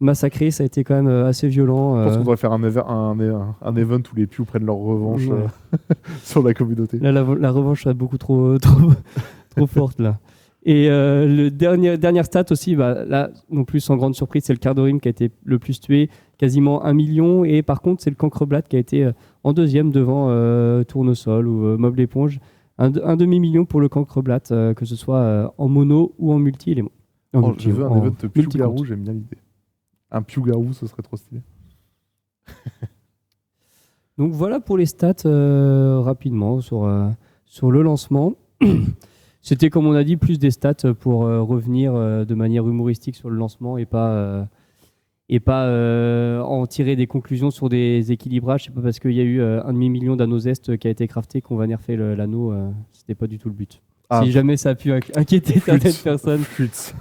massacrés, ça a été quand même assez violent. Je pense qu'on devrait faire un event où les Pew prennent leur revanche sur la communauté. Là, la revanche est beaucoup trop forte, là. Et le dernière stat aussi, là non plus sans grande surprise, c'est le Cardorim qui a été le plus tué, quasiment 1 million. Et par contre, c'est le Cancreblatt qui a été en deuxième devant Tournesol ou Mob l'éponge. Un demi-million pour le Cancreblatt, que ce soit en mono ou en multi. Je veux un event Pew-Garou, j'aime bien l'idée. Un Pew-Garou, ce serait trop stylé. Donc voilà pour les stats rapidement sur Sur le lancement, c'était comme on a dit, plus des stats pour revenir de manière humoristique sur le lancement et pas en tirer des conclusions sur des équilibrages. C'est pas parce qu'il y a eu 1,5 million d'anneaux Zest qui a été crafté qu'on va nerfer l'anneau. C'était pas du tout le but. Ah, Si jamais ça a pu inquiéter certaines personnes. Flûte.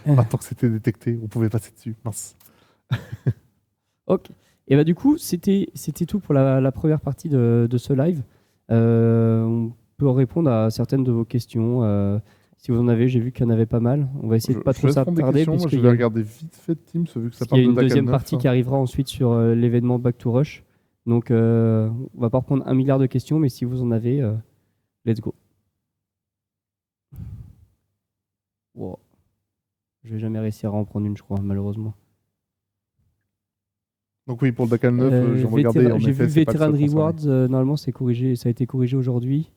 Maintenant que c'était détecté, on pouvait passer dessus. Mince. Ok. Et bah du coup, c'était tout pour la première partie de ce live. On peut répondre à certaines de vos questions. Si vous en avez, j'ai vu qu'il y en avait pas mal. On va essayer de pas trop s'attarder. Moi, je vais regarder vite fait Teams, vu que ça Il parle y a de une Dakar deuxième 9. partie qui arrivera ensuite sur l'événement Back to Rush. Donc, on va pas reprendre 1 milliard de questions, mais si vous en avez, let's go. Wow. Je vais jamais réussir à en prendre une, je crois, malheureusement. Donc oui, pour le Dakar 9, j'ai regardé. J'ai vu Veteran Rewards, normalement c'est corrigé, ça a été corrigé aujourd'hui.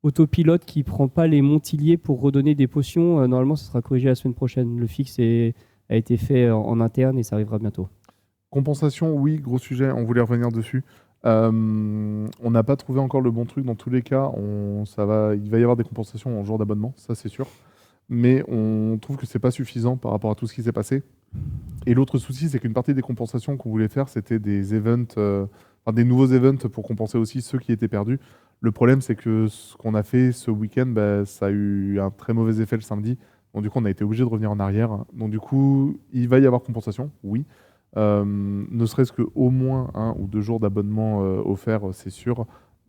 Autopilote qui prend pas les montiliers pour redonner des potions, normalement ça sera corrigé la semaine prochaine. Le fixe a été fait en interne et ça arrivera bientôt. Compensation, oui, gros sujet, on voulait revenir dessus. On n'a pas trouvé encore le bon truc dans tous les cas. Il va y avoir des compensations en jour d'abonnement, ça c'est sûr. Mais on trouve que c'est pas suffisant par rapport à tout ce qui s'est passé. Et l'autre souci, c'est qu'une partie des compensations qu'on voulait faire, c'était des events, des nouveaux events pour compenser aussi ceux qui étaient perdus. Le problème, c'est que ce qu'on a fait ce week-end, ça a eu un très mauvais effet le samedi. Donc du coup, on a été obligé de revenir en arrière. Donc du coup, il va y avoir compensation, oui. Ne serait-ce qu'au moins 1 ou 2 jours d'abonnement offerts, c'est sûr.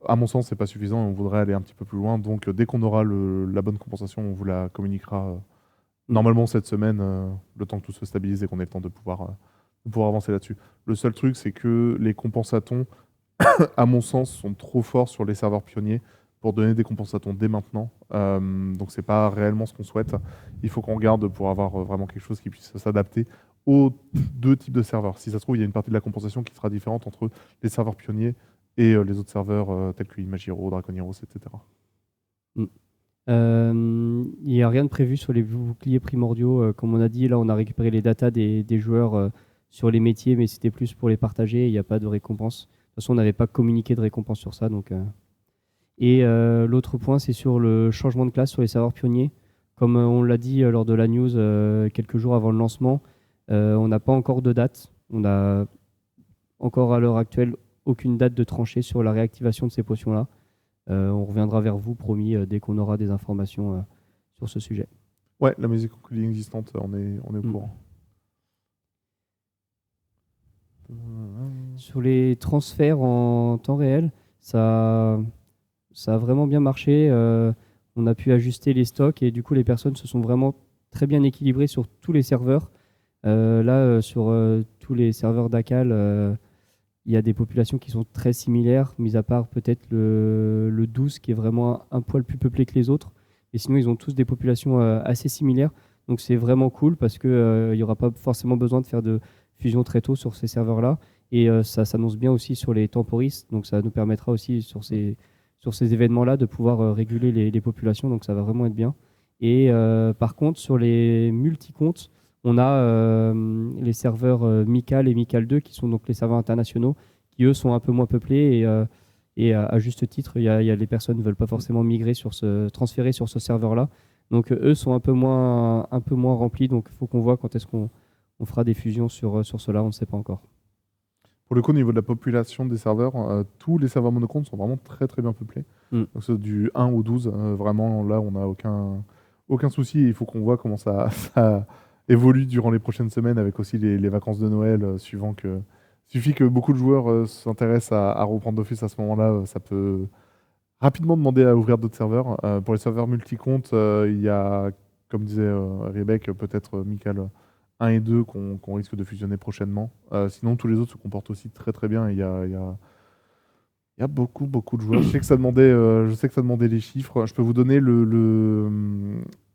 À mon sens, c'est pas suffisant et on voudrait aller un petit peu plus loin. Donc dès qu'on aura la bonne compensation, on vous la communiquera normalement cette semaine, le temps que tout se stabilise et qu'on ait le temps de pouvoir avancer là-dessus. Le seul truc, c'est que les compensatons, à mon sens, sont trop forts sur les serveurs pionniers pour donner des compensatons dès maintenant. Donc c'est pas réellement ce qu'on souhaite. Il faut qu'on regarde pour avoir vraiment quelque chose qui puisse s'adapter aux 2 types de serveurs. Si ça se trouve, il y a une partie de la compensation qui sera différente entre les serveurs pionniers et les autres serveurs tels que Imagiro, Dragon Heroes, etc. Il n'y a rien de prévu sur les boucliers primordiaux. Comme on a dit, là, on a récupéré les datas des joueurs sur les métiers, mais c'était plus pour les partager. Il n'y a pas de récompense. De toute façon, on n'avait pas communiqué de récompense sur ça. Et l'autre point, c'est sur le changement de classe sur les serveurs pionniers. Comme on l'a dit lors de la news quelques jours avant le lancement, on n'a pas encore de date. On n'a encore à l'heure actuelle aucune date de tranchée sur la réactivation de ces potions-là. On reviendra vers vous, promis, dès qu'on aura des informations sur ce sujet. Ouais, la musique existante, on est au courant. Sur les transferts en temps réel, ça a vraiment bien marché. On a pu ajuster les stocks et du coup, les personnes se sont vraiment très bien équilibrées sur tous les serveurs. Sur tous les serveurs d'Akal, il y a des populations qui sont très similaires, mis à part peut-être le 12 qui est vraiment un poil plus peuplé que les autres. Et sinon, ils ont tous des populations assez similaires. Donc c'est vraiment cool parce qu'il n'y aura pas forcément besoin de faire de fusion très tôt sur ces serveurs-là. Et ça s'annonce bien aussi sur les temporis. Donc ça nous permettra aussi sur ces événements-là de pouvoir réguler les populations. Donc ça va vraiment être bien. Et par contre, sur les multi-comptes, on a les serveurs Mical et Mical 2 qui sont donc les serveurs internationaux qui eux sont un peu moins peuplés et à juste titre, il y a les personnes ne veulent pas forcément transférer sur ce serveur-là. Donc eux sont un peu moins remplis. Donc il faut qu'on voit quand est-ce qu'on fera des fusions sur cela, on ne sait pas encore. Pour le coup, au niveau de la population des serveurs, tous les serveurs monocomptes sont vraiment très très bien peuplés. Donc c'est du 1 au 12, vraiment là on n'a aucun souci. Il faut qu'on voit comment ça évolue durant les prochaines semaines avec aussi les vacances de Noël suffit que beaucoup de joueurs s'intéressent à reprendre d'office à ce moment-là, ça peut rapidement demander à ouvrir d'autres serveurs. Pour les serveurs multi-comptes, il y a, comme disait Rebecca, peut-être Michael 1 et 2 qu'on risque de fusionner prochainement. Sinon, tous les autres se comportent aussi très très bien. Il y a beaucoup de joueurs. Je sais que ça demandait les chiffres. Je peux vous donner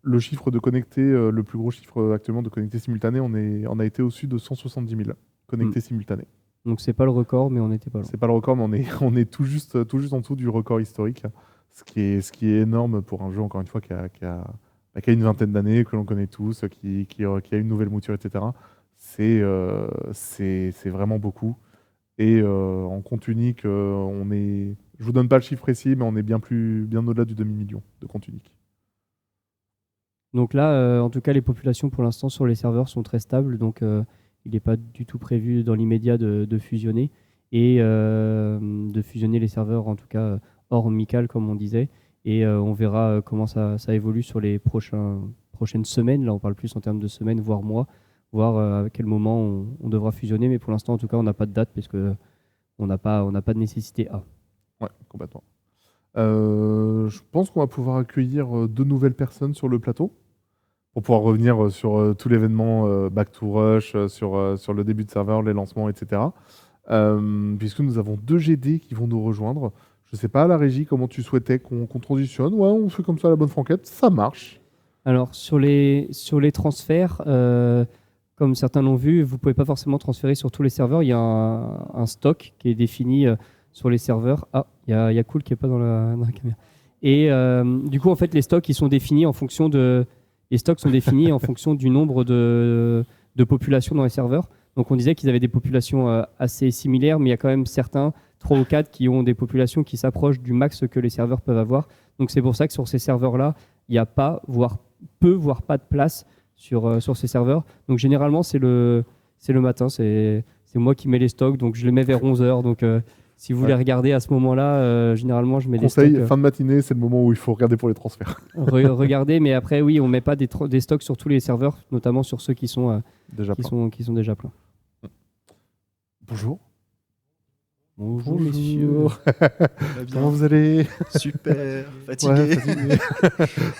le chiffre de connectés, le plus gros chiffre actuellement de connectés simultanés. On a été au-dessus de 170 000 connectés simultanés. Donc c'est pas le record, mais on n'était pas loin. C'est pas le record, mais on est tout juste en dessous du record historique, ce qui est énorme pour un jeu, encore une fois, qui a une vingtaine d'années, que l'on connaît tous, qui a une nouvelle mouture, etc. C'est vraiment beaucoup. Et en compte unique, je vous donne pas le chiffre précis, mais on est bien au-delà du demi-million de comptes uniques. Donc là, en tout cas, les populations pour l'instant sur les serveurs sont très stables, donc il n'est pas du tout prévu dans l'immédiat de fusionner et de fusionner les serveurs, en tout cas hors Mical, comme on disait. Et on verra comment ça évolue sur les prochaines semaines. Là, on parle plus en termes de semaines, voire mois, voir à quel moment on devra fusionner. Mais pour l'instant, en tout cas, on n'a pas de date parce qu'on n'a pas de nécessité à. Ouais, complètement. Je pense qu'on va pouvoir accueillir 2 nouvelles personnes sur le plateau pour pouvoir revenir sur tout l'événement Back to Rush, sur le début de serveur, les lancements, etc. Puisque nous avons 2 GD qui vont nous rejoindre. Je ne sais pas à la régie comment tu souhaitais qu'on transitionne. Ouais, on fait comme ça à la bonne franquette, ça marche. Alors sur les transferts, comme certains l'ont vu, vous ne pouvez pas forcément transférer sur tous les serveurs. Il y a un stock qui est défini sur les serveurs. Ah, il y a Cool qui n'est pas dans la caméra. Et du coup, en fait, les stocks sont définis en fonction en fonction du nombre de populations dans les serveurs. Donc on disait qu'ils avaient des populations assez similaires, mais il y a quand même certains, 3 ou 4, qui ont des populations qui s'approchent du max que les serveurs peuvent avoir. Donc c'est pour ça que sur ces serveurs-là, il n'y a pas, voire pas de place sur ces serveurs. Donc généralement, c'est le matin, c'est moi qui mets les stocks, donc je les mets vers 11h. Donc si vous voulez regarder à ce moment-là, généralement, je mets des stocks. Conseil, fin de matinée, c'est le moment où il faut regarder pour les transferts. Regardez, mais après, oui, on ne met pas des stocks sur tous les serveurs, notamment sur ceux qui sont déjà pleins. Bonjour. Bonjour, messieurs. Comment vous allez? Super, fatigué. Ouais, fatigué.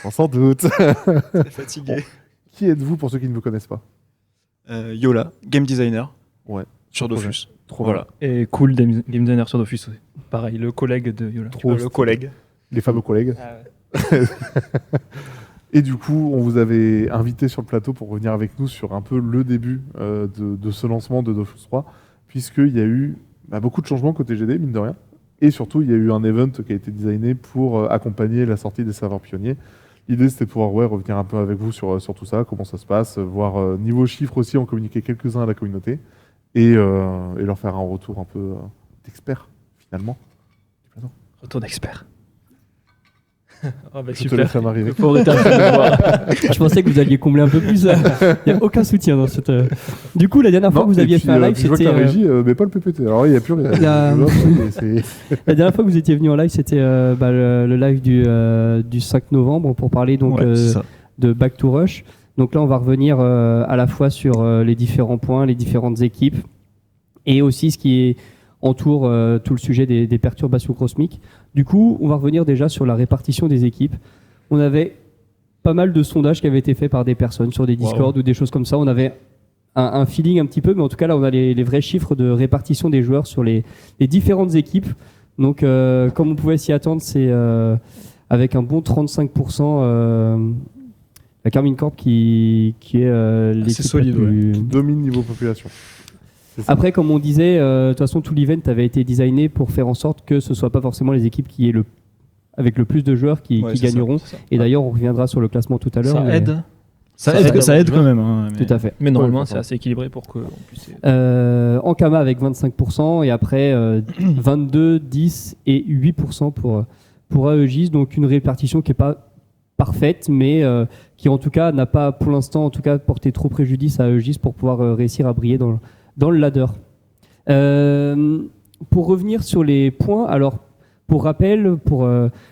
On s'en doute. Très fatigué. Bon. Qui êtes-vous pour ceux qui ne vous connaissent pas? Yola, game designer. Ouais. Sur Dofus. Trop voilà. Et Cool, game designer sur Dofus. Pareil, le collègue de Yola. Le collègue. Les fameux collègues. Ah ouais. Et du coup, on vous avait invité sur le plateau pour revenir avec nous sur un peu le début de ce lancement de Dofus 3, puisqu'il y a eu beaucoup de changements côté GD, mine de rien. Et surtout, il y a eu un event qui a été designé pour accompagner la sortie des serveurs pionniers. L'idée, c'était de pouvoir revenir un peu avec vous sur tout ça, comment ça se passe, voir niveau chiffres aussi, en communiquer quelques-uns à la communauté, et leur faire un retour un peu d'expert, finalement. Retour d'expert. Oh bah Je te laisse super. m'arriver. Je pensais que vous alliez combler un peu plus. Il n'y a aucun soutien dans cette. Du coup, la dernière fois que vous aviez fait un live, je vois que c'était. la régie, mais pas le PPT. Alors, il n'y a plus rien. La dernière fois que vous étiez venu en live, c'était le live du 5 novembre pour parler donc de Back to Rush. Donc là, on va revenir à la fois sur les différents points, les différentes équipes, et aussi ce qui entoure tout le sujet des perturbations cosmiques. Du coup, on va revenir déjà sur la répartition des équipes. On avait pas mal de sondages qui avaient été faits par des personnes sur des Discord ou des choses comme ça. On avait un feeling un petit peu, mais en tout cas, là, on a les vrais chiffres de répartition des joueurs sur les différentes équipes. Donc, comme on pouvait s'y attendre, c'est avec un bon 35%. La Carmine Corp qui est l'équipe solide, qui domine niveau population. Après, comme on disait, de toute façon, tout l'event avait été designé pour faire en sorte que ce ne soit pas forcément les équipes qui aient avec le plus de joueurs qui gagneront. Et d'ailleurs, on reviendra sur le classement tout à l'heure. Ça aide quand même. Hein, tout à fait. Mais normalement, c'est assez équilibré pour qu'on puisse. Ankama avec 25% et après 22, 10 et 8% pour AEGIS. Donc une répartition qui n'est pas parfaite, mais qui en tout cas n'a pas pour l'instant en tout cas porté trop préjudice à AEGIS pour pouvoir réussir à briller dans le ladder. Pour revenir sur les points, alors pour rappel,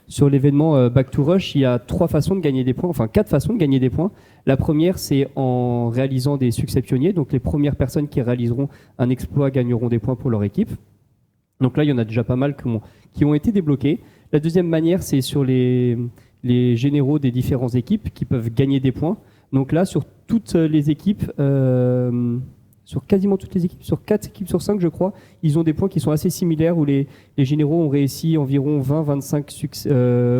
sur l'événement Back to Rush, il y a 4 façons de gagner des points. La première, c'est en réalisant des succès pionniers. Donc les premières personnes qui réaliseront un exploit gagneront des points pour leur équipe. Donc là, il y en a déjà pas mal qui ont été débloqués. La deuxième manière, c'est sur les généraux des différentes équipes qui peuvent gagner des points. Donc là, sur toutes les équipes, sur quasiment toutes les équipes, sur 4 équipes sur 5, je crois, ils ont des points qui sont assez similaires où les généraux ont réussi environ 20-25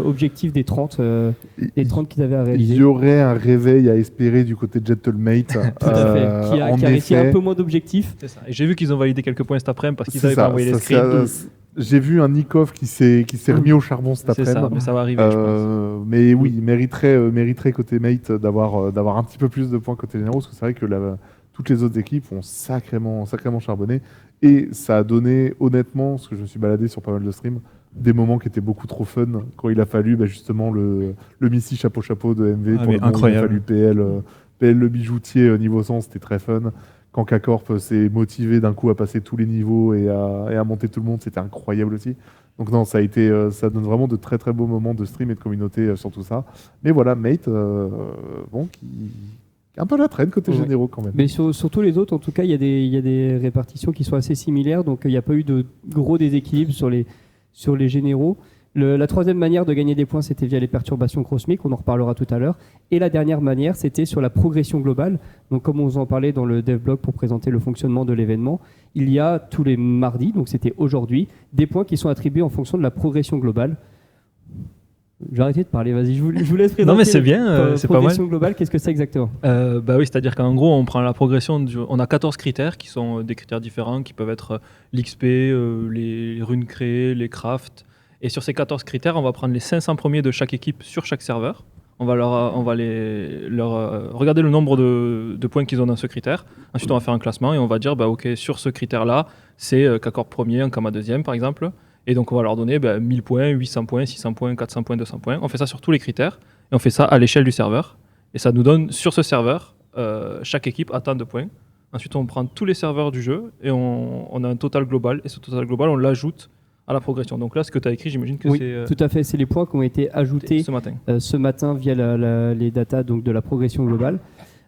objectifs des 30 qu'ils avaient à réaliser. Il y aurait un réveil à espérer du côté de Gentlemate. Tout à fait. Qui a réussi un peu moins d'objectifs. C'est ça. Et j'ai vu qu'ils ont validé quelques points cet après-midi parce qu'ils n'avaient pas envoyé les scripts. J'ai vu un Nikov qui s'est remis au charbon cet après-midi. C'est ça, mais ça va arriver, je pense. Mais oui, il mériterait côté Mate d'avoir un petit peu plus de points côté généraux, parce que c'est vrai que toutes les autres équipes ont sacrément charbonné. Et ça a donné, honnêtement, parce que je me suis baladé sur pas mal de streams, des moments qui étaient beaucoup trop fun quand il a fallu justement le Missy chapeau de MV Ah, pour mais le moment où il a incroyable. fallu PL le bijoutier niveau 100, c'était très fun. Quand K-Corp s'est motivé d'un coup à passer tous les niveaux et à monter tout le monde, c'était incroyable aussi. Donc non, ça donne vraiment de très très beaux moments de stream et de communauté sur tout ça. Mais voilà, Mate, qui est un peu la traîne côté Ouais. généraux quand même. Mais sur tous les autres, en tout cas, il y a des répartitions qui sont assez similaires, donc il n'y a pas eu de gros déséquilibres sur les généraux. La troisième manière de gagner des points, c'était via les perturbations cosmiques, on en reparlera tout à l'heure. Et la dernière manière, c'était sur la progression globale. Donc comme on vous en parlait dans le devblog pour présenter le fonctionnement de l'événement, il y a tous les mardis, donc c'était aujourd'hui, des points qui sont attribués en fonction de la progression globale. Je vais arrêter de parler, vas-y, je vous laisse présenter. Non, mais c'est bien, c'est pas mal. Progression globale, qu'est-ce que c'est exactement? Bah oui, c'est-à-dire qu'en gros, on prend la progression, on a 14 critères qui sont des critères différents, qui peuvent être l'XP, les runes créées, les crafts. Et sur ces 14 critères, on va prendre les 500 premiers de chaque équipe sur chaque serveur. On va leur regarder le nombre de points qu'ils ont dans ce critère. Ensuite, on va faire un classement et on va dire, ok, sur ce critère-là, c'est K-Corp premier, Ankama deuxième, par exemple. Et donc, on va leur donner 1000 points, 800 points, 600 points, 400 points, 200 points. On fait ça sur tous les critères et on fait ça à l'échelle du serveur. Et ça nous donne, sur ce serveur, chaque équipe a tant de points. Ensuite, on prend tous les serveurs du jeu et on a un total global. Et ce total global, on l'ajoute à la progression. Donc là, ce que tu as écrit, j'imagine que Oui, c'est tout à fait. C'est les points qui ont été ajoutés ce matin. ce matin via les datas donc de la progression globale.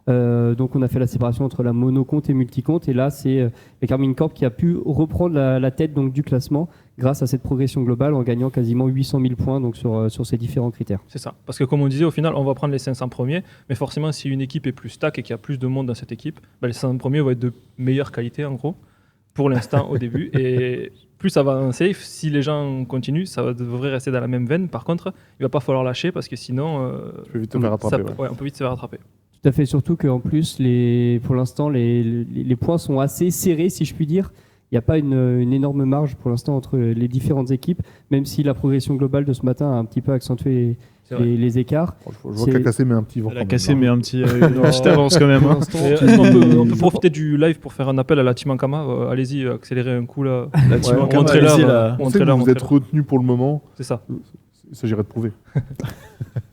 Donc on a fait la séparation entre la monocompte et multicompte. Et là, c'est Carmine Corp qui a pu reprendre la tête donc, du classement grâce à cette progression globale en gagnant quasiment 800 000 points donc, sur ces différents critères. C'est ça. Parce que comme on disait, au final, on va prendre les 500 premiers. Mais forcément, si une équipe est plus stack et qu'il y a plus de monde dans cette équipe, les 500 premiers vont être de meilleure qualité, en gros, pour l'instant, au début. Et plus ça va avancer, si les gens continuent, ça devrait rester dans la même veine. Par contre, il va pas falloir lâcher parce que sinon, Je vais vite te faire rattraper. Ouais. on peut vite se faire rattraper. Tout à fait, surtout qu'en plus, pour l'instant, les points sont assez serrés, si je puis dire. Il n'y a pas une énorme marge pour l'instant entre les différentes équipes, même si la progression globale de ce matin a un petit peu accentué les écarts. Je vois Cacassé met un petit vent. Elle a quand cassé, même, mais une petite avance quand même. Pour Hein. l'instant, Et, on peut profiter du live pour faire un appel à la team Ankama. Allez-y, accélérez un coup là. La team Ouais, Ankama, montrez-leur, allez-y, là. On sait que vous êtes retenu pour le moment. C'est ça. Il s'agirait de prouver.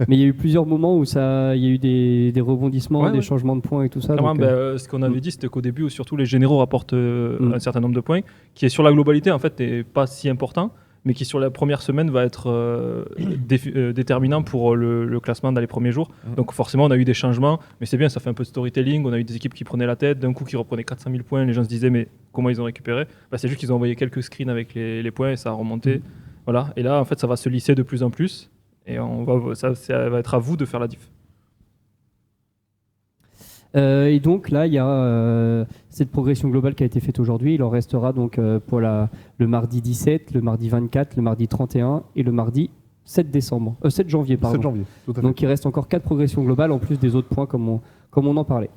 Mais il y a eu plusieurs moments où il y a eu des rebondissements, des changements de points et tout ça. Clairement, donc, ce qu'on avait dit, c'était qu'au début, surtout les généraux rapportent un certain nombre de points, qui est sur la globalité en fait n'est pas si important, mais qui sur la première semaine va être déterminant pour le classement dans les premiers jours. Donc forcément, on a eu des changements, mais c'est bien, ça fait un peu de storytelling. On a eu des équipes qui prenaient la tête, d'un coup qui reprenaient 400 000 points. Les gens se disaient mais comment ils ont récupéré? C'est juste qu'ils ont envoyé quelques screens avec les points et ça a remonté. Voilà. Et là, en fait, ça va se lisser de plus en plus. Et ça va être à vous de faire la diff. et donc là, il y a cette progression globale qui a été faite aujourd'hui. Il en restera donc pour le mardi 17, le mardi 24, le mardi 31 et le mardi 7 janvier. Pardon. 7 janvier, tout à fait. Donc il reste encore 4 progressions globales en plus des autres points comme on en parlait.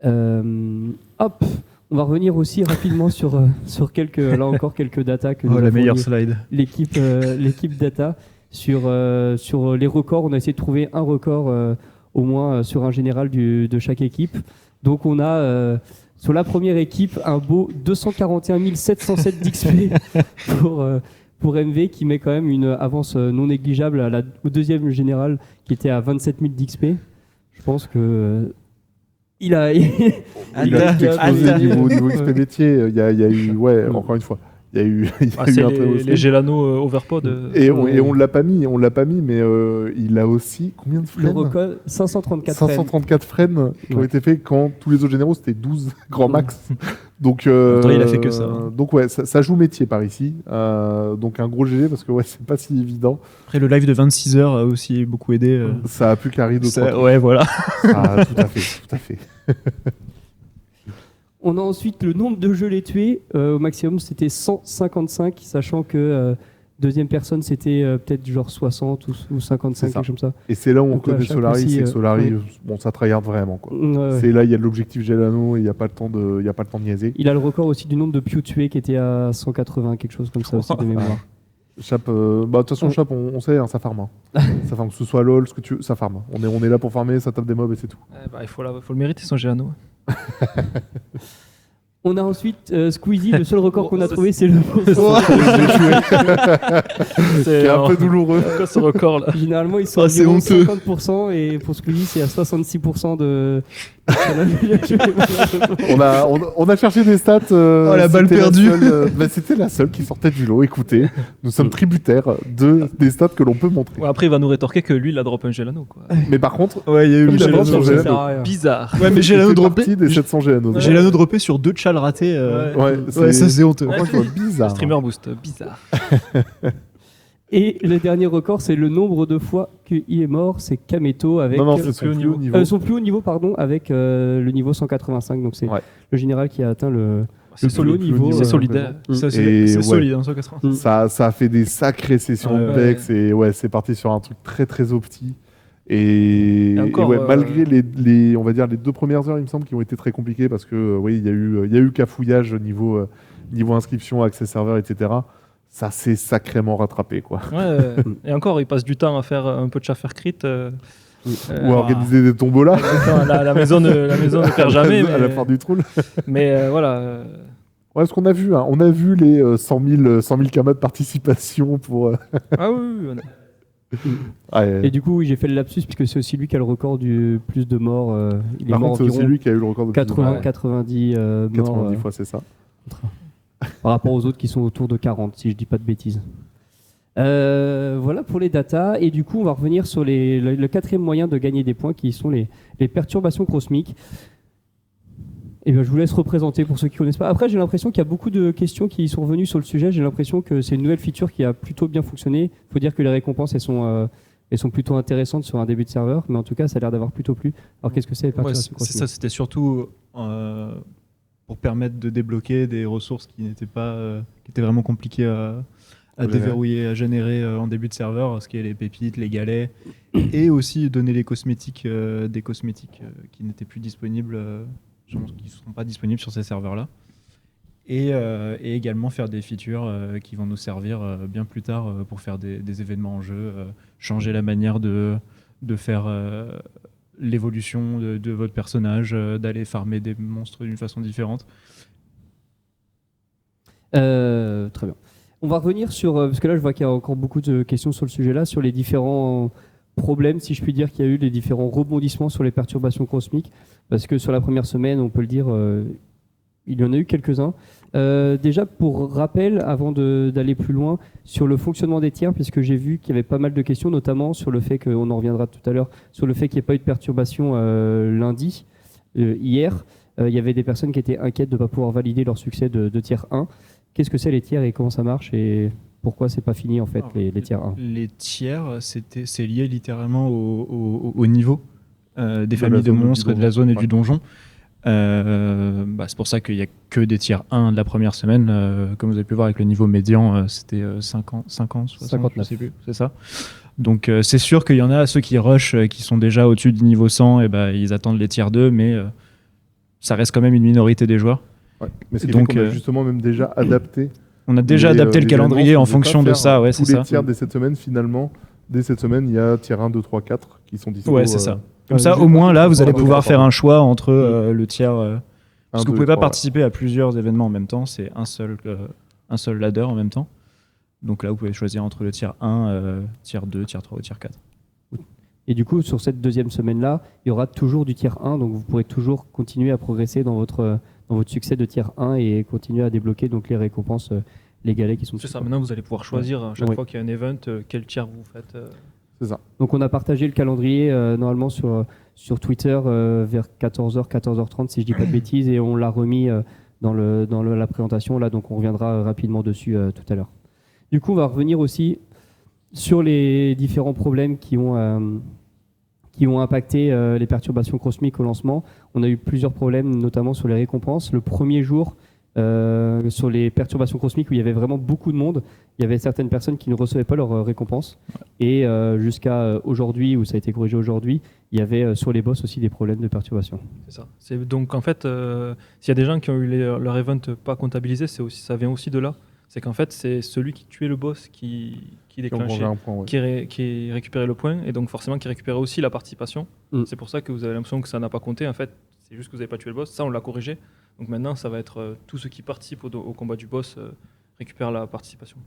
Hop, on va revenir aussi rapidement sur quelques datas que nous Oh, la a meilleure fournies slide. l'équipe data sur les records. On a essayé de trouver un record au moins sur un général de chaque équipe. Donc on a sur la première équipe un beau 241 707 d'XP pour MV qui met quand même une avance non négligeable au deuxième général qui était à 27 000 d'XP. Je pense que il a explosé niveau XP métier. Il y a eu, encore une fois, il y a eu C'est un très beau les stream. Gelano Overpod. Et on l'a pas mis, mais il a aussi combien de le frames record 534 frames. 534 frames qui ont été faits quand tous les autres généraux c'était 12 grand max. Donc temps, il a fait que ça. Donc ça joue métier par ici. Donc un gros GG parce que c'est pas si évident. Après, le live de 26 heures a aussi beaucoup aidé. Ça a pu carry de Ça- ouais, voilà. tout à fait. On a ensuite le nombre de gelés tués. Au maximum, c'était 155, sachant que deuxième personne, c'était peut-être genre 60 ou 55, C'est ça. quelque chose comme ça. Et c'est là où on Donc, à connaît chaque Solari, fois, c'est que Solari, ouais. ça tryhard vraiment quoi. Ouais. C'est là il y a l'objectif Gelano et il n'y a pas le temps de niaiser. Il a le record aussi du nombre de Pew tués qui était à 180, quelque chose comme ça aussi de mémoire. Chap, de toute façon, Chap, on sait, ça farm. Ça farm, que ce soit LOL, ce que tu veux, ça farm. On est là pour farmer, ça tape des mobs et c'est tout. Il faut le mériter son Gelano. On a ensuite Squeezie, le seul record qu'on a trouvé, c'est le C'est un peu douloureux. Quoi ce record là? Généralement, ils sont Ah, à c'est environ honteux. 50% et pour Squeezie, c'est à 66% de. On a cherché des stats. la balle c'était perdue. C'était la seule qui sortait du lot. Écoutez, nous sommes tributaires des stats que l'on peut montrer. Ouais, après, il va nous rétorquer que lui, il a drop un Gelano. Quoi. Mais par contre, Ouais, il y a eu Comme le d'abord, Gelano. sur Ça sert à rien. Bizarre. Ouais, mais j'ai Gelano fait droppé. partie des 700 Gelano. Gelano droppé sur 2 chals ratés. Ouais, Ouais, ça c'est honteux. Moi, je vois bizarre. Streamer boost, bizarre. Et le dernier record, c'est le nombre de fois qu'il est mort, c'est Kameto avec. Non, c'est son plus haut niveau. Son plus haut niveau, pardon, avec le niveau 185. Donc c'est Ouais. le général qui a atteint le C'est plus haut solide, niveau. c'est solidaire. Ça, Et c'est ouais. solide, hein, 180. Ça a fait des sacrées sessions Ouais, de Dex et ouais, c'est parti sur un truc très très opti. Et, Et encore, ouais, malgré on va dire les 2 premières heures, il me semble, qui ont été très compliquées parce que oui, il y a eu cafouillage niveau inscription, accès serveur, etc. Ça s'est sacrément rattrapé, quoi. Ouais, et encore, il passe du temps à faire un peu de chaffer crit. Ou à organiser des tombolas La maison ne perd jamais. à la fin du troll. Mais voilà. Ouais, ce qu'on a vu, hein. On a vu les 100 000 kamas de participation pour. Ah oui, Ouais, Et du coup, oui, j'ai fait le lapsus puisque c'est aussi lui qui a le record du plus de morts. Il est par mort contre, c'est aussi environ lui qui a eu le record de plus de morts. 90 morts 90 fois, c'est ça. par rapport aux autres qui sont autour de 40, si je dis pas de bêtises. Voilà pour les datas. Et du coup, on va revenir sur le quatrième moyen de gagner des points qui sont les perturbations cosmiques. Et bien, je vous laisse représenter pour ceux qui ne connaissent pas. Après, j'ai l'impression qu'il y a beaucoup de questions qui sont revenues sur le sujet. J'ai l'impression que c'est une nouvelle feature qui a plutôt bien fonctionné. Il faut dire que les récompenses, elles sont plutôt intéressantes sur un début de serveur. Mais en tout cas, ça a l'air d'avoir plutôt plu. Alors, qu'est-ce que c'est les Ouais, perturbations c'est cosmiques ça, c'était surtout pour permettre de débloquer des ressources qui n'étaient pas, qui étaient vraiment compliquées à générer. déverrouiller, à générer en début de serveur, ce qui est les pépites, les galets, et aussi donner les cosmétiques, des cosmétiques qui n'étaient plus disponibles, qui ne seront pas disponibles sur ces serveurs-là. Et également faire des features qui vont nous servir bien plus tard pour faire des événements en jeu, changer la manière de faire l'évolution de votre personnage, d'aller farmer des monstres d'une façon différente. Très bien. On va revenir sur, parce que là je vois qu'il y a encore beaucoup de questions sur le sujet-là, sur les différents problèmes, si je puis dire, qu'il y a eu, les différents rebondissements sur les perturbations cosmiques. Parce que sur la première semaine, on peut le dire, il y en a eu quelques-uns. Déjà, pour rappel, avant d'aller plus loin, sur le fonctionnement des tiers, puisque j'ai vu qu'il y avait pas mal de questions, notamment sur le fait qu'on en reviendra tout à l'heure, sur le fait qu'il n'y ait pas eu de perturbation lundi, hier. Il y avait des personnes qui étaient inquiètes de ne pas pouvoir valider leur succès de tiers 1. Qu'est-ce que c'est les tiers et comment ça marche et pourquoi c'est pas fini en fait les tiers 1? Les tiers, c'est lié littéralement au niveau des familles de zone monstres, du de la zone et donjon. du donjon. C'est pour ça qu'il n'y a que des tiers 1 de la première semaine. Comme vous avez pu voir avec le niveau médian, c'était 50, 60, 59. je sais plus, c'est ça. Donc c'est sûr qu'il y en a ceux qui rushent, qui sont déjà au-dessus du niveau 100, et ils attendent les tiers 2, mais ça reste quand même une minorité des joueurs. Ouais. Mais ce qui Donc, fait qu'on a justement même déjà adapté. On a déjà adapté le calendrier en fonction de ça, ouais, c'est tous les ça. tiers dès cette semaine, finalement, dès cette semaine, il y a tiers 1, 2, 3, 4 qui sont disponibles. Ouais, c'est ça. Comme ça, au moins, là, vous allez pouvoir faire un choix entre le tiers... parce que vous pouvez pas participer à plusieurs événements en même temps, c'est un seul ladder en même temps. Donc là, vous pouvez choisir entre le tiers 1, tiers 2, tiers 3 ou tiers 4. Et du coup, sur cette deuxième semaine-là, il y aura toujours du tiers 1, donc vous pourrez toujours continuer à progresser dans votre succès de tiers 1 et continuer à débloquer donc les récompenses, les galets qui sont C'est dessus. ça, maintenant vous allez pouvoir choisir à chaque Oui. fois qu'il y a un event, quel tiers vous faites. C'est ça. Donc on a partagé le calendrier normalement sur Twitter vers 14h, 14h30 si je dis pas de bêtises, et on l'a remis dans la présentation là, donc on reviendra rapidement dessus tout à l'heure. Du coup, on va revenir aussi sur les différents problèmes qui ont impacté les perturbations cosmiques au lancement. On a eu plusieurs problèmes, notamment sur les récompenses. Le premier jour, sur les perturbations cosmiques où il y avait vraiment beaucoup de monde, il y avait certaines personnes qui ne recevaient pas leurs récompenses. Et jusqu'à aujourd'hui, où ça a été corrigé aujourd'hui, il y avait sur les boss aussi des problèmes de perturbation. C'est ça. Donc en fait, s'il y a des gens qui ont eu leur event pas comptabilisé, ça vient aussi de là. C'est qu'en fait, c'est celui qui tuait le boss qui déclenchait, un point, ouais. qui récupérait le point, et donc forcément qui récupérait aussi la participation. Mm. C'est pour ça que vous avez l'impression que ça n'a pas compté. En fait, C'est juste que vous n'avez pas tué le boss. Ça, on l'a corrigé. Donc maintenant, ça va être tous ceux qui participent au combat du boss récupèrent la participation.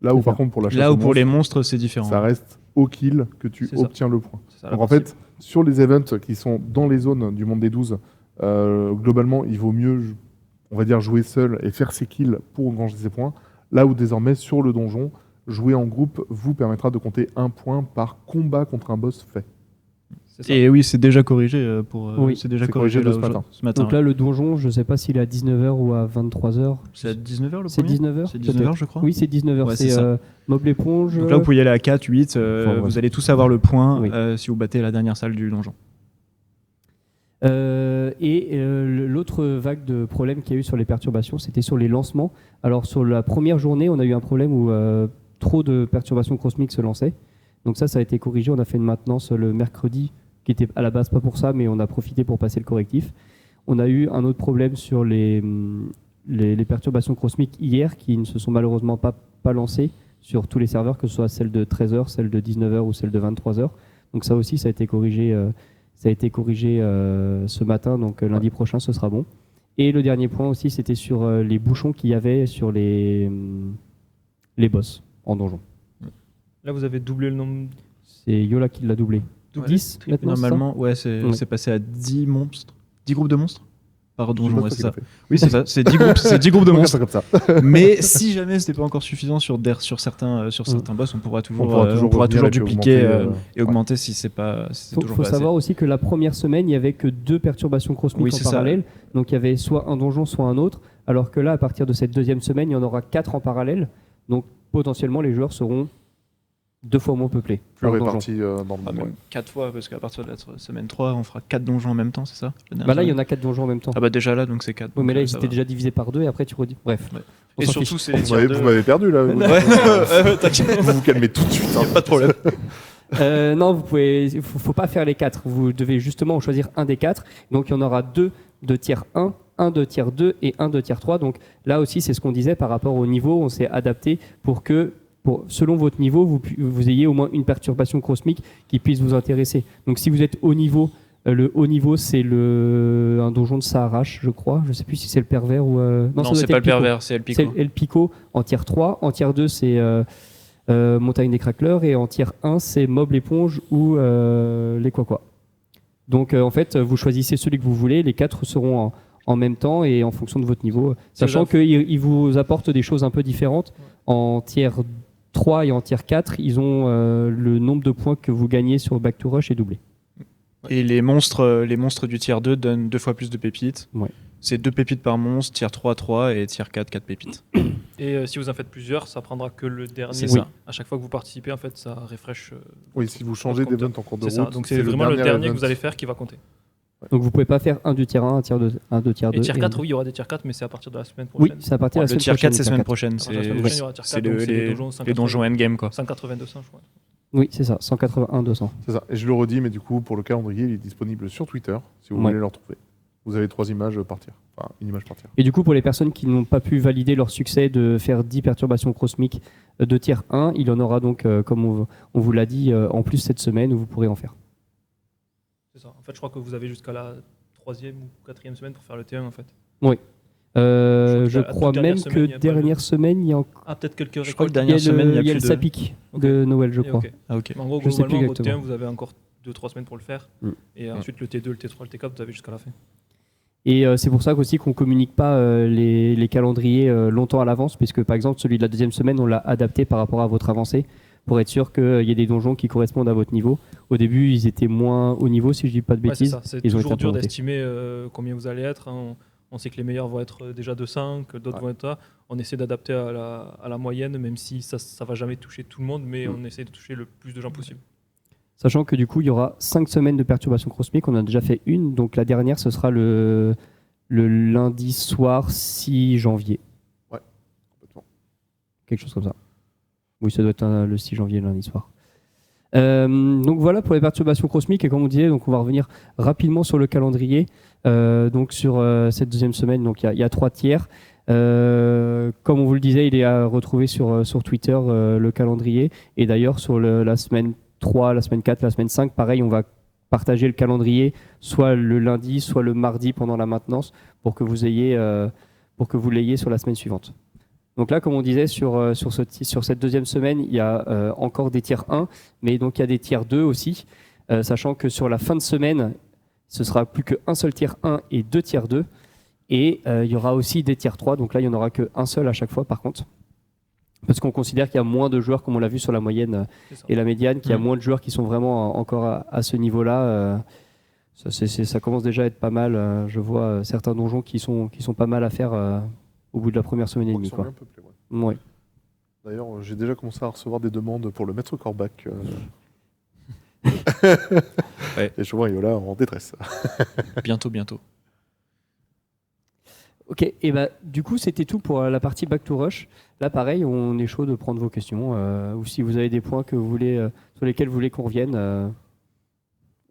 Là où par contre pour la chasse Là aux où pour les monstres, monstres, c'est différent. ça reste au kill que tu C'est ça. obtiens le point. C'est ça, la Donc en partie. fait, sur les events qui sont dans les zones du monde des 12, globalement, il vaut mieux, on va dire, jouer seul et faire ses kills pour engranger ses points. Là où désormais, sur le donjon, jouer en groupe vous permettra de compter 1 point par combat contre un boss fait. C'est ça. Et oui, c'est déjà corrigé Oui, c'est déjà c'est corrigé corrigé là, de ce matin. Donc là, le donjon, je sais pas s'il est à 19h ou à 23h. c'est à 19h le C'est premier 19h C'est 19h, je crois. Oui, c'est 19h. Ouais, c'est c'est ça. Mob l'éponge. Donc là, vous pouvez y aller à 4, 8. Enfin, vous allez tous avoir le point Oui. si vous battez la dernière salle du donjon. L'autre vague de problèmes qu'il y a eu sur les perturbations, c'était sur les lancements. Alors sur la première journée, on a eu un problème où trop de perturbations cosmiques se lançaient. Donc ça a été corrigé. On a fait une maintenance le mercredi, qui était à la base pas pour ça, mais on a profité pour passer le correctif. On a eu un autre problème sur les perturbations cosmiques hier, qui ne se sont malheureusement pas lancées sur tous les serveurs, que ce soit celle de 13h, celle de 19h ou celle de 23h. Donc ça aussi, ça a été corrigé. Ça a été corrigé ce matin, donc lundi prochain, ce sera bon. Et le dernier point aussi, c'était sur les bouchons qu'il y avait sur les boss en donjon. Là, vous avez doublé le nombre. C'est Yola qui l'a doublé. Ouais. 10 maintenant, c'est ça Normalement, ouais, c'est Oui. passé à 10 monstres. 10 groupes de monstres par Je sais donjon, pas ouais, ce c'est qu'il a ça. fait. Oui, c'est ça. C'est 10 groupes, c'est 10 groupes de On regarde monstres. ça comme ça. Mais si jamais c'était pas encore suffisant sur certains boss, on pourra toujours, revenir toujours et puis dupliquer augmenter, et augmenter si c'est pas si c'est Il toujours faut pas assez. savoir aussi que la première semaine, il n'y avait que 2 perturbations cosmiques Oui, en c'est ça. parallèle. Donc il y avait soit un donjon, soit un autre. Alors que là, à partir de cette deuxième semaine, il y en aura 4 en parallèle. Donc potentiellement, les joueurs seront 2 fois moins peuplés. Plus par donjon. réparti dans le Ah, monde. même 4 fois, parce qu'à partir de la semaine 3, on fera 4 donjons en même temps, c'est ça Bah là, il y en a 4 donjons en même temps. Ah bah déjà là, donc c'est 4. Oui, mais là, ils étaient déjà divisés par 2 et après, tu redis. Bref. Ouais. On Et s'en surtout, fiche. c'est les Vous tiers m'avez- 2. vous m'avez perdu là. Ouais, t'inquiète. Vous vous calmez tout de suite. hein. Pas de problème. Non, vous pouvez. Faut pas faire les 4. Vous devez justement choisir un des 4. Donc il y en aura 2 de tiers 1, 1 de tiers 2 et 1 de tiers 3. Donc là aussi, c'est ce qu'on disait par rapport au niveau. On s'est adapté pour que, selon votre niveau, vous ayez au moins une perturbation cosmique qui puisse vous intéresser. Donc si vous êtes haut niveau, le haut niveau, c'est un donjon de Saharache, je crois. Je sais plus si c'est le pervers ou. Non, ça doit c'est être pas El le Pico. pervers, c'est El C'est Pico. El Pico en tiers 3. En tiers 2, c'est Montagne des Craqueleurs. Et en tiers 1, c'est Mob l'éponge ou les Quaqua. Donc en fait, vous choisissez celui que vous voulez. Les 4 seront en même temps et en fonction de votre niveau. Sachant qu'ils vous apportent des choses un peu différentes. En tiers 3 et en tiers 4, ils ont le nombre de points que vous gagnez sur Back to Rush est doublé. Et les monstres du tiers 2 donnent 2 fois plus de pépites. Ouais. C'est 2 pépites par monstre, tiers 3, 3 et tiers 4, 4 pépites. Et si vous en faites plusieurs, ça prendra que le dernier. C'est ça. À chaque fois que vous participez, en fait, ça refresh. Oui, si vous changez compteur. d'event en cours de C'est ça. route, Donc c'est vraiment le dernier que vous allez faire qui va compter. Donc vous pouvez pas faire un du tiers 1, un tiers 2, un de tiers 2. Et tier 4, oui, il y aura des tier 4, mais c'est à partir de la semaine Oui, prochaine. c'est à partir de la Le semaine tiers 4, prochaine. c'est le semaine tiers prochaine. À partir de la semaine prochaine, il y aura tier 4, C'est donc c'est les donjons endgame, quoi. 182, je crois. 4. Oui, c'est ça, 181, 200. C'est ça. Et je le redis, mais du coup, pour le calendrier, il est disponible sur Twitter, si vous Ouais. voulez le retrouver. Vous avez 3 images par tiers. Enfin, une image par tiers. Et du coup, pour les personnes qui n'ont pas pu valider leur succès de faire 10 perturbations cosmiques de tiers 1, il y en aura donc, comme on vous l'a dit, en plus cette semaine où vous pourrez en faire. C'est ça. En fait, je crois que vous avez jusqu'à la 3e ou 4e semaine pour faire le T1, en fait. Je Je crois crois que la toute même dernière semaine, que il y a pas dernière semaine, il y a, Ah, peut-être quelques Je crois que récoltes. dernière semaine, il y a le plus de... Sapic Ok. de Noël, je Et crois. ok. Ah, ok. Mais en gros, Je sais plus globalement, votre exactement. T1, vous avez encore 2-3 semaines pour le faire. Mm. Et ensuite, le T2, le T3, le T4, vous avez jusqu'à la fin. Et c'est pour ça aussi qu'on ne communique pas les calendriers longtemps à l'avance, puisque par exemple, celui de la deuxième semaine, on l'a adapté par rapport à votre avancée, pour être sûr qu'il y ait des donjons qui correspondent à votre niveau. Au début, ils étaient moins haut niveau, si je dis pas de Ouais, c'est bêtises. ça. C'est ils ont toujours été dur implémentés. d'estimer combien vous allez être. Hein. On sait que les meilleurs vont être déjà 200, que d'autres Ouais. vont être là. On essaie d'adapter à la moyenne, même si ça ne va jamais toucher tout le monde, mais on essaie de toucher le plus de gens possible. Sachant que du coup, il y aura 5 semaines de perturbations cosmiques. On a déjà fait une, donc la dernière, ce sera le lundi soir 6 janvier. Complètement. Quelque chose comme ça. Oui, ça doit être le 6 janvier, lundi soir. Donc voilà pour les perturbations cosmiques. Et comme on disait, donc on va revenir rapidement sur le calendrier. Donc sur cette deuxième semaine, donc il y a 3 tiers. Comme on vous le disait, il est à retrouver sur Twitter le calendrier. Et d'ailleurs, sur la semaine 3, la semaine 4, la semaine 5, pareil, on va partager le calendrier, soit le lundi, soit le mardi pendant la maintenance, pour que vous l'ayez sur la semaine suivante. Donc là, comme on disait, sur cette deuxième semaine, il y a encore des tiers 1, mais donc il y a des tiers 2 aussi, sachant que sur la fin de semaine, ce sera plus qu'un seul tiers 1 et 2 tiers 2. Et il y aura aussi des tiers 3, donc là, il n'y en aura qu'un seul à chaque fois, par contre. Parce qu'on considère qu'il y a moins de joueurs, comme on l'a vu sur la moyenne et la médiane, qu'il y a moins de joueurs qui sont vraiment encore à ce niveau-là. Ça commence déjà à être pas mal. Je vois certains donjons qui sont pas mal à faire au bout de la première semaine et demie. Ils sont bien peuplés, ouais. Ouais. D'ailleurs, j'ai déjà commencé à recevoir des demandes pour le maître Corbac. Ouais. Et je vois Iola en détresse. Bientôt. Ok, et bah, du coup, c'était tout pour la partie Back to Rush. Là, pareil, on est chaud de prendre vos questions. Ou si vous avez des points que vous voulez, sur lesquels vous voulez qu'on revienne,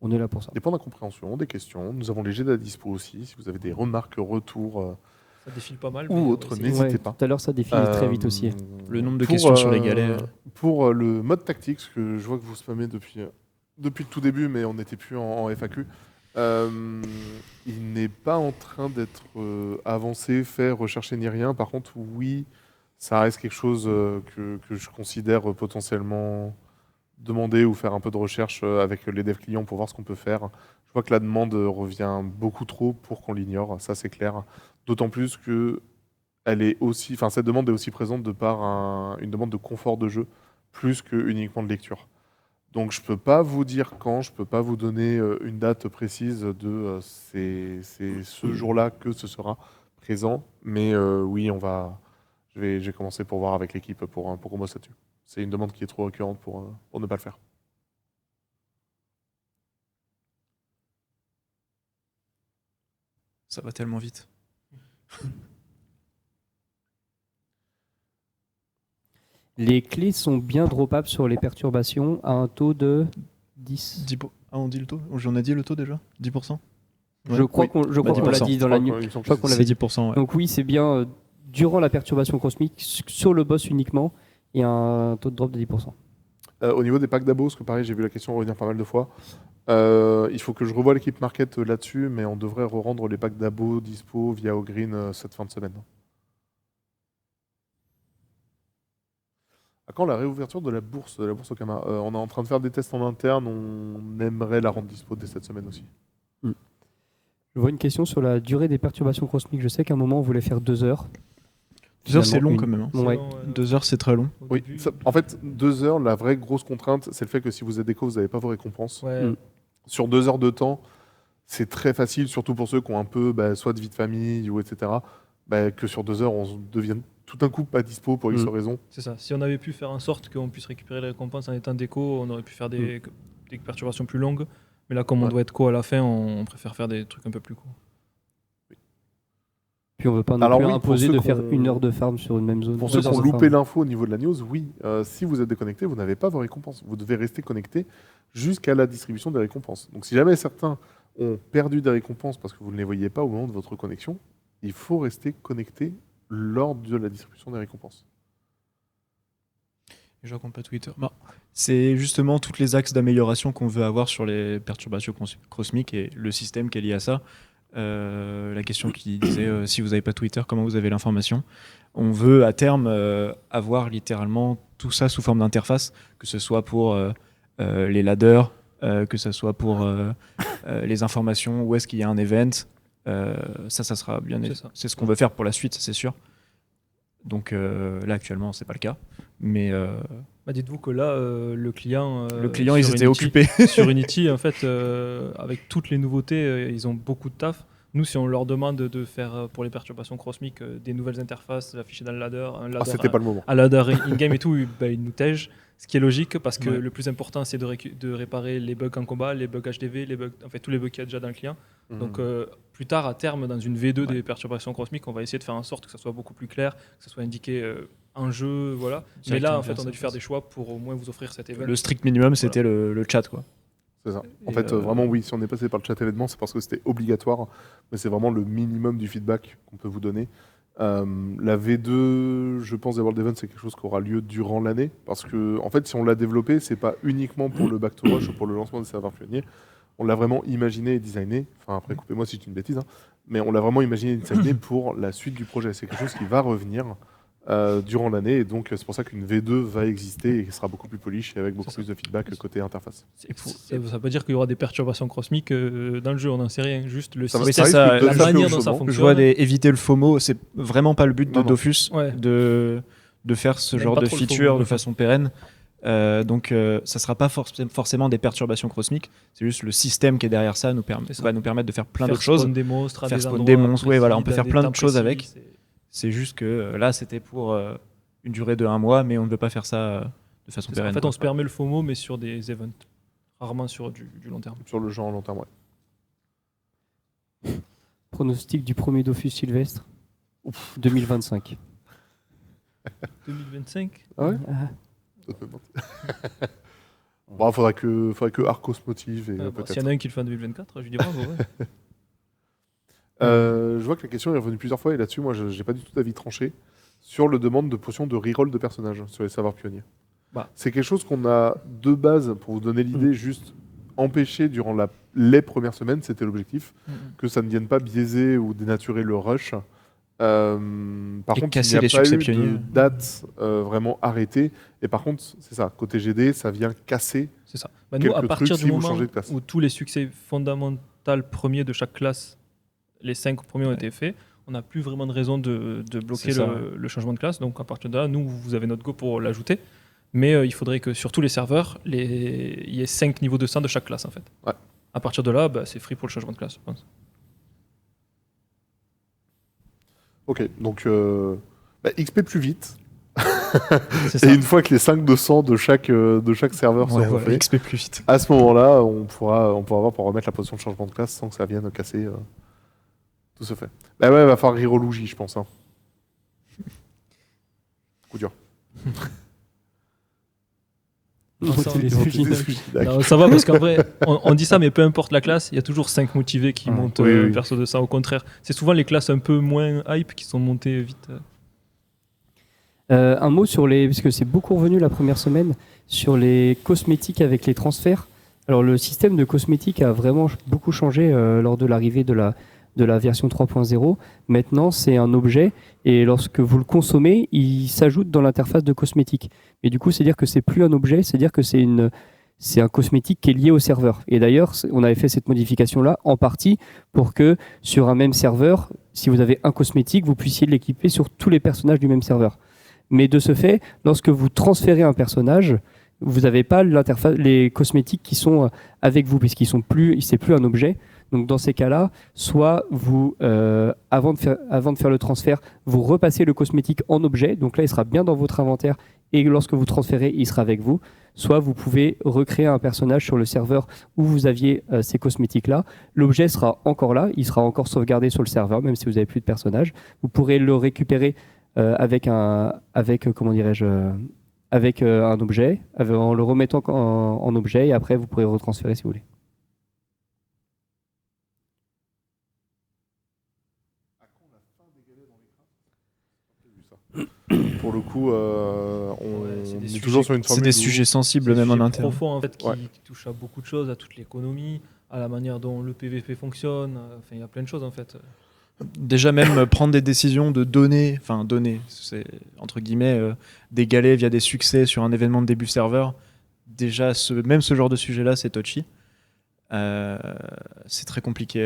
on est là pour ça. Des points d'incompréhension, des questions. Nous avons les jets de la dispo aussi. Si vous avez des remarques, retours Ça défile pas mal. ou autres, n'hésitez Ouais, pas. Tout à l'heure, ça défile très vite aussi. Le nombre de questions sur les galets. Pour le mode tactique, ce que je vois que vous spammez depuis le tout début, mais on n'était plus en FAQ. Il n'est pas en train d'être avancé, fait, recherché ni rien. Par contre, oui, ça reste quelque chose que je considère potentiellement demander ou faire un peu de recherche avec les devs clients pour voir ce qu'on peut faire. Je vois que la demande revient beaucoup trop pour qu'on l'ignore, ça c'est clair. D'autant plus que cette demande est aussi présente de par une demande de confort de jeu, plus que uniquement de lecture. Donc je peux pas vous dire quand, je peux pas vous donner une date précise de c'est ce jour-là que ce sera présent, mais oui, je vais commencer pour voir avec l'équipe pour qu'on bosse là-dessus. C'est une demande qui est trop récurrente pour ne pas le faire. Ça va tellement vite. Les clés sont bien droppables sur les perturbations à un taux de 10. Ah, on dit le taux? J'en ai dit le taux déjà? 10%? Je crois qu'on l'a dit dans la news. Je crois qu'on C'est l'avait dit. 10%, ouais. Donc oui, c'est bien durant la perturbation cosmique, sur le boss uniquement, il y a un taux de drop de 10%. Au niveau des packs d'abos, parce que pareil, j'ai vu la question revenir pas mal de fois, il faut que je revoie l'équipe market là-dessus, mais on devrait re-rendre les packs d'abos dispo via Ogreen cette fin de semaine. À quand la réouverture de la bourse au Kama? On est en train de faire des tests en interne, on aimerait la rendre dispo dès cette semaine aussi. Je vois une question sur la durée des perturbations cosmiques. Je sais qu'à un moment, on voulait faire 2 heures. 2 heures, c'est Finalement, long quand même. Hein. Ouais. 2 heures, c'est très long. Oui, en fait, 2 heures, la vraie grosse contrainte, c'est le fait que si vous êtes déco, vous n'avez pas vos récompenses. Ouais. Sur 2 heures de temps, c'est très facile, surtout pour ceux qui ont un peu soit de vie de famille, ou etc., que sur 2 heures, on devienne tout d'un coup pas dispo pour X raison. C'est ça. Si on avait pu faire en sorte qu'on puisse récupérer les récompenses en étant déco, on aurait pu faire des perturbations plus longues. Mais là, comme on doit être co à la fin, on préfère faire des trucs un peu plus courts. Puis on ne veut pas non plus imposer de faire 1 heure de farm sur une même zone. Pour ceux qui ont loupé l'info au niveau de la news, oui, si vous êtes déconnecté, vous n'avez pas vos récompenses. Vous devez rester connecté jusqu'à la distribution des récompenses. Donc si jamais certains ont perdu des récompenses parce que vous ne les voyez pas au moment de votre connexion, il faut rester connecté lors de la distribution des récompenses. Je raconte pas Twitter. Bon. C'est justement tous les axes d'amélioration qu'on veut avoir sur les perturbations cosmiques et le système qui est lié à ça. La question qui disait si vous n'avez pas Twitter, comment vous avez l'information? On veut à terme avoir littéralement tout ça sous forme d'interface, que ce soit pour les ladders, que ce soit pour les informations, où est-ce qu'il y a un event. Ça sera bien. C'est ce qu'on veut faire pour la suite, c'est sûr. Donc là actuellement c'est pas le cas, mais dites-vous que là le client ils étaient occupés sur Unity en fait avec toutes les nouveautés ils ont beaucoup de taf. Nous si on leur demande de faire pour les perturbations cosmiques des nouvelles interfaces, d'afficher dans le ladder, c'était pas le moment. Un ladder in-game et tout, ils nous tègent. Ce qui est logique parce que le plus important c'est de réparer les bugs en combat, les bugs HDV, les bugs, en fait tous les bugs qu'il y a déjà dans le client. Donc plus tard à terme dans une V2 des perturbations cosmiques, on va essayer de faire en sorte que ça soit beaucoup plus clair, que ça soit indiqué en jeu, voilà. Mais là en fait on a dû faire des choix pour au moins vous offrir cet événement. Le strict minimum c'était le chat quoi. C'est ça. En fait, vraiment, oui, si on est passé par le chat événement, c'est parce que c'était obligatoire, mais c'est vraiment le minimum du feedback qu'on peut vous donner. La V2, je pense, des World Events, c'est quelque chose qui aura lieu durant l'année, parce que, en fait, si on l'a développé, c'est pas uniquement pour le Back to Rush ou pour le lancement des serveurs pionniers. on l'a vraiment imaginé et designé. Enfin, après, coupez-moi si c'est une bêtise, hein, mais on l'a vraiment imaginé et designé pour la suite du projet. C'est quelque chose qui va revenir durant l'année, et donc c'est pour ça qu'une V2 va exister et qui sera beaucoup plus polish et avec beaucoup plus de feedback côté interface. Ça veut pas dire qu'il y aura des perturbations cosmiques dans le jeu, on n'en sait rien. Juste le Ça va- système, ça ça, risque de la faire manière quelque dont chose, ça non fonctionne. Je vois éviter le FOMO, c'est vraiment pas le but de Non, non. Dofus Ouais. de faire ce J'aime genre pas de trop le feature FOMO, de façon pérenne. Donc ça sera pas forcément des perturbations cosmiques, c'est juste le système qui est derrière ça C'est ça. va nous permettre de faire plein Faire d'autres choses. spawn des monstres, à Faire des spawn endroits des monstres, ouais, précis, voilà, on peut à faire des plein de temps choses précis, avec. C'est juste que là c'était pour une durée de 1 mois, mais on ne veut pas faire ça de façon c'est ça. pérenne. En fait, quoi. on se permet le FOMO, mais sur des events. Rarement sur du long terme. Sur le genre long terme, ouais. Pronostic du premier Dofus Sylvestre 2025. 2025 Ah ouais Bon, faudrait que Arcos motive et peut-être. S'il y en a un qui le fait en 2024, je lui dis bravo. Ouais. Je vois que la question est revenue plusieurs fois et là-dessus, moi, j'ai pas du tout d'avis tranché sur le demande de potions de reroll de personnages sur les serveurs pionniers. Bah. C'est quelque chose qu'on a de base, pour vous donner l'idée, juste empêché durant les premières semaines, c'était l'objectif, que ça ne vienne pas biaiser ou dénaturer le rush. Par Et contre, il casser n'y a les pas succès eu pionniers. de date vraiment arrêtée. Et par contre, c'est ça, côté GD, ça vient casser. C'est ça. Bah, nous, Quelques à partir trucs du si vous moment changez de classe. où tous les succès fondamentaux premiers de chaque classe, les 5 premiers ont été faits, on n'a plus vraiment de raison de bloquer C'est ça, le changement de classe. Donc à partir de là, nous, vous avez notre go pour l'ajouter. Mais il faudrait que sur tous les serveurs, il y ait 5 niveaux de 100 de chaque classe en fait. Ouais. À partir de là, bah, c'est free pour le changement de classe, je pense. Ok, donc XP plus vite. C'est Et ça. une fois que les 5 de 100 de chaque serveur Ouais, seront voilà, faits, XP plus vite. à ce moment-là, on pourra avoir pour remettre la potion de changement de classe sans que ça vienne casser tout ce fait. Bah ouais, va falloir reroll Ougi, je pense. Hein. Coup dur. Non, ça, Motiver on les est Fujinac. Fujinac. Non, ça va parce qu'en vrai, on dit ça, mais peu importe la classe, il y a toujours 5 motivés qui montent oui. perso de ça. Au contraire, c'est souvent les classes un peu moins hype qui sont montées vite. Un mot sur parce que c'est beaucoup revenu la première semaine, sur les cosmétiques avec les transferts. Alors le système de cosmétiques a vraiment beaucoup changé lors de l'arrivée de la version 3.0. Maintenant, c'est un objet et lorsque vous le consommez, il s'ajoute dans l'interface de cosmétique. Et du coup, c'est-à-dire que c'est plus un objet, c'est-à-dire que c'est un cosmétique qui est lié au serveur. Et d'ailleurs, on avait fait cette modification-là en partie pour que sur un même serveur, si vous avez un cosmétique, vous puissiez l'équiper sur tous les personnages du même serveur. Mais de ce fait, lorsque vous transférez un personnage, vous n'avez pas les cosmétiques qui sont avec vous, puisqu'ils sont plus, c'est plus un objet. Donc dans ces cas-là, soit vous, avant de faire le transfert, vous repassez le cosmétique en objet. Donc là, il sera bien dans votre inventaire et lorsque vous transférez, il sera avec vous. Soit vous pouvez recréer un personnage sur le serveur où vous aviez ces cosmétiques-là. L'objet sera encore là, il sera encore sauvegardé sur le serveur, même si vous n'avez plus de personnage. Vous pourrez le récupérer avec un objet, en le remettant en objet, et après vous pourrez retransférer si vous voulez. Pour le coup, on c'est des est sujets- toujours sur une C'est formule des où- sujets sensibles C'est même des en sujets interne. profonds, en fait, qui Ouais. touchent à beaucoup de choses, à toute l'économie, à la manière dont le PVP fonctionne. Enfin, il y a plein de choses en fait. Déjà même prendre des décisions de donner, c'est entre guillemets des galets via des succès sur un événement de début serveur. Déjà, même ce genre de sujet-là, c'est touchy. C'est très compliqué.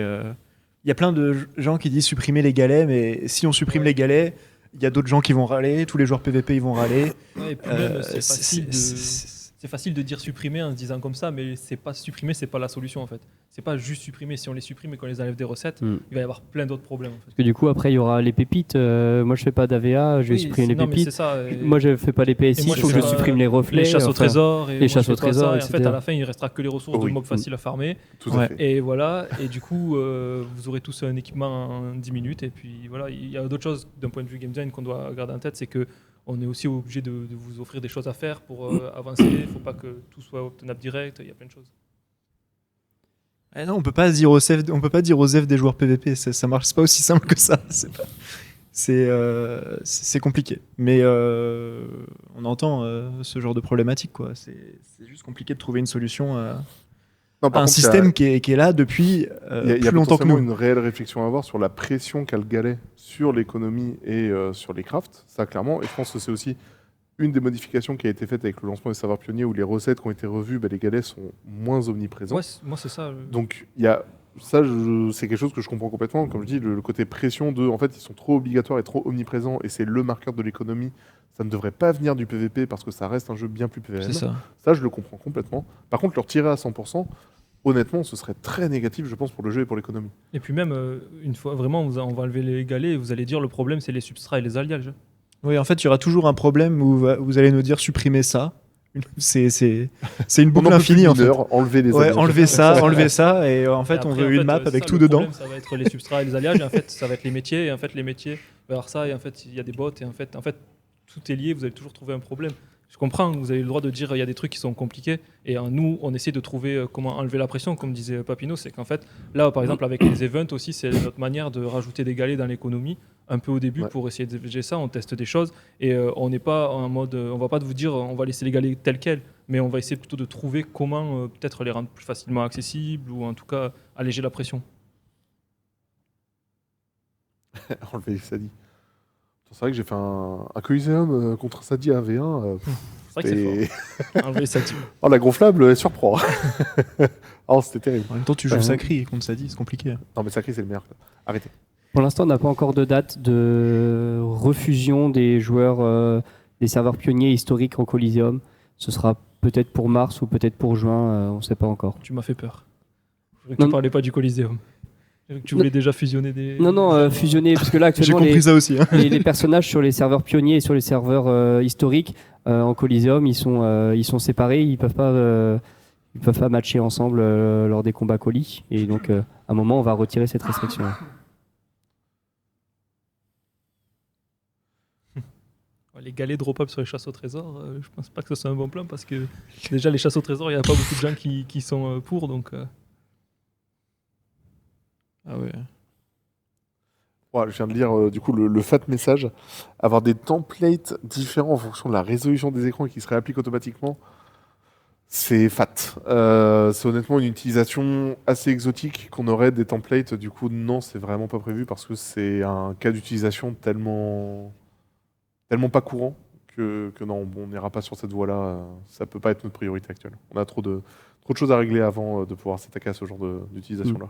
Il y a plein de gens qui disent supprimer les galets, mais si on supprime les galets, il y a d'autres gens qui vont râler, tous les joueurs PVP ils vont râler. Ouais, et puis même, c'est facile c'est- c'est facile de dire supprimer en se disant comme ça, mais c'est pas supprimer, c'est pas la solution en fait. C'est pas juste supprimer. Si on les supprime et qu'on les enlève des recettes, il va y avoir plein d'autres problèmes. En fait. Parce que du coup, après, il y aura les pépites. Moi, je fais pas d'AVA, je vais Oui, supprimer les non, mais c'est pépites. ça. Moi, je fais pas les PSI, Et moi, il faut je que je fais supprime les reflets. les chasses au enfin, trésor, et les moi, chasses je fais au pas trésor, ça, et en fait, etc. à la fin, il restera que les ressources Oui. de mobs faciles à farmer. Tout à Ouais. fait. Et voilà, et du coup, vous aurez tous un équipement en 10 minutes. Et puis voilà, il y a d'autres choses d'un point de vue game design qu'on doit garder en tête, c'est que on est aussi obligé de vous offrir des choses à faire pour avancer. Il ne faut pas que tout soit obtenable direct. Il y a plein de choses. Eh non, on peut pas dire aux F des joueurs PVP, ça marche, c'est pas aussi simple que ça. C'est compliqué. Mais on entend ce genre de problématique, quoi. C'est juste compliqué de trouver une solution. Non, par un contre, système qui est là depuis il y a plus longtemps que potentiellement nous. une réelle réflexion à avoir sur la pression qu'a le galet sur l'économie et sur les crafts, ça clairement. Et je pense que c'est aussi une des modifications qui a été faite avec le lancement des serveurs pionniers où les recettes qui ont été revues, les galets sont moins omniprésents. Ouais, moi, c'est ça. Donc, il y a ça, c'est quelque chose que je comprends complètement. Comme je dis, le côté pression de, en fait, ils sont trop obligatoires et trop omniprésents et c'est le marqueur de l'économie. Ça ne devrait pas venir du PVP parce que ça reste un jeu bien plus PVM. C'est ça. Ça, je le comprends complètement. Par contre, leur tirer à 100%, honnêtement, ce serait très négatif, je pense, pour le jeu et pour l'économie. Et puis même, une fois, vraiment, on va enlever les galets et vous allez dire le problème, c'est les substrats et les alliages. Oui, en fait, il y aura toujours un problème où vous allez nous dire supprimer ça. C'est une boucle Pendant infinie, en fait. Enlever les Ouais, alliages. enlever ça, et en fait, Et on après, veut une map ça, avec le tout dedans. problème, ça va être les substrats et les alliages, et en fait, ça va être les métiers, et en fait, les métiers, va y avoir ça, et en fait, il y a des bots, et en fait, tout est lié, vous allez toujours trouver un problème. Je comprends, vous avez le droit de dire il y a des trucs qui sont compliqués, et nous, on essaie de trouver comment enlever la pression, comme disait Papineau, c'est qu'en fait, là, par exemple, avec les events aussi, c'est notre manière de rajouter des galets dans l'économie, un peu au début, Ouais. pour essayer de gérer ça, on teste des choses, et on n'est pas en mode, on va pas vous dire on va laisser les galets tels quels, mais on va essayer plutôt de trouver comment peut-être les rendre plus facilement accessibles, ou en tout cas alléger la pression. Enlever Sadi. C'est vrai que j'ai fait un Coliseum contre Sadi à V1. C'est vrai que c'est fort. Enlever ça, tu- Oh, la gonflable, elle surprend. Oh, c'était terrible. En même temps, tu joues Sacri contre Sadi, c'est compliqué. Non, mais Sacré, c'est le meilleur. Arrêtez. Pour l'instant, on n'a pas encore de date de refusion des joueurs des serveurs pionniers historiques en Coliseum. Ce sera peut-être pour mars ou peut-être pour juin, on ne sait pas encore. Tu m'as fait peur. Je croyais que Non, tu parlais pas du Coliseum. Je croyais que tu voulais déjà fusionner des. Non, fusionner, parce que là, J'ai actuellement, compris ça aussi. Hein. les personnages sur les serveurs pionniers et sur les serveurs historiques en Coliseum, ils sont séparés, ils peuvent pas matcher ensemble lors des combats colis. Et donc, à un moment, on va retirer cette restriction. Les galets drop-up sur les chasses au trésor, je pense pas que ce soit un bon plan parce que déjà les chasses au trésor, il n'y a pas beaucoup de gens qui sont pour, donc. Ah ouais. Ouais, je viens de lire du coup le fat message. Avoir des templates différents en fonction de la résolution des écrans et qui se réappliquent automatiquement, c'est fat. C'est honnêtement une utilisation assez exotique qu'on aurait des templates. Du coup, non, c'est vraiment pas prévu parce que c'est un cas d'utilisation tellement pas courant que non, bon, on n'ira pas sur cette voie-là. Ça peut pas être notre priorité actuelle. On a trop de choses à régler avant de pouvoir s'attaquer à ce genre d'utilisation-là.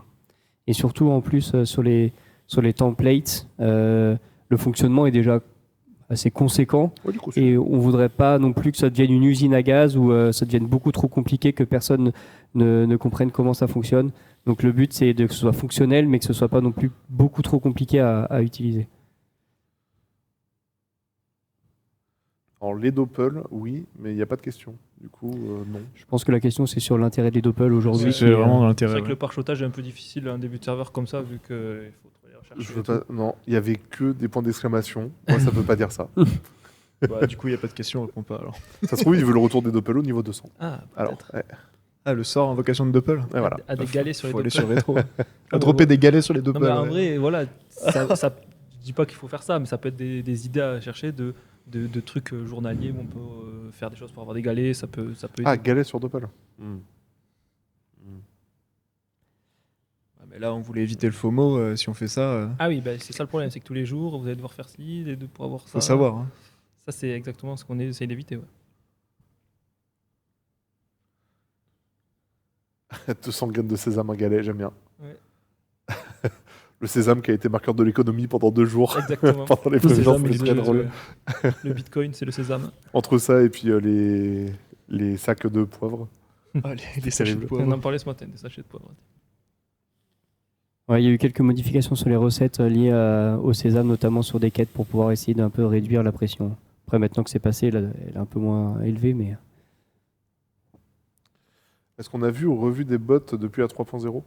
Et surtout, en plus, sur les templates, le fonctionnement est déjà assez conséquent. Ouais, du coup, Et on voudrait pas non plus que ça devienne une usine à gaz ou ça devienne beaucoup trop compliqué, que personne ne comprenne comment ça fonctionne. Donc le but, c'est que ce soit fonctionnel, mais que ce soit pas non plus beaucoup trop compliqué à utiliser. Alors, les Doppel, oui, mais il n'y a pas de question. Du coup, non. Je pense que la question, c'est sur l'intérêt des Doppel aujourd'hui. C'est vraiment dans C'est l'intérêt. vrai que Ouais. le parchotage est un peu difficile à un début de serveur comme ça, vu qu'il faut trop aller rechercher. Je veux pas... Non, il y avait que des points d'exclamation. Moi, ça veut pas dire ça. Bah, du coup, il n'y a pas de question, on répond pas alors. Ça se trouve, il veut le retour des Doppel au niveau 200. Ah, Alors, peut-être. ouais, Ah, le sort invocation de Doppel. voilà. À des galets sur les Faut aller Doppel. sur rétro. À dropper des galets sur les Non, Doppel. mais en ouais. vrai, voilà, je dis pas qu'il faut faire ça, mais ça peut être des idées à chercher de trucs journaliers où on peut faire des choses pour avoir des galets, ça peut Ah, aider. galet sur Doppel. Ouais, mais là, on voulait éviter le FOMO. Si on fait ça, Ah oui, bah, c'est ça le problème, c'est que tous les jours, vous allez devoir faire ci, et pour avoir ça. faut savoir. Hein. Ça, c'est exactement ce qu'on essaie d'éviter. Ouais. 200 graines de sésame, un galet, j'aime bien. Ouais. Le sésame qui a été marqueur de l'économie pendant 2 jours. Exactement. Pendant les Le présences, sésame, c'était très drôle. le bitcoin, c'est le sésame. Entre ça et puis les sacs de poivre. Ah, les sachets de terrible. On poivre. en parlait ce matin, des sachets de poivre. Ouais, il y a eu quelques modifications sur les recettes liées au sésame, notamment sur des quêtes pour pouvoir essayer d'un peu réduire la pression. Après, maintenant que c'est passé, elle est un peu moins élevée, mais Est-ce qu'on a vu ou revu des bots depuis la 3.0 ?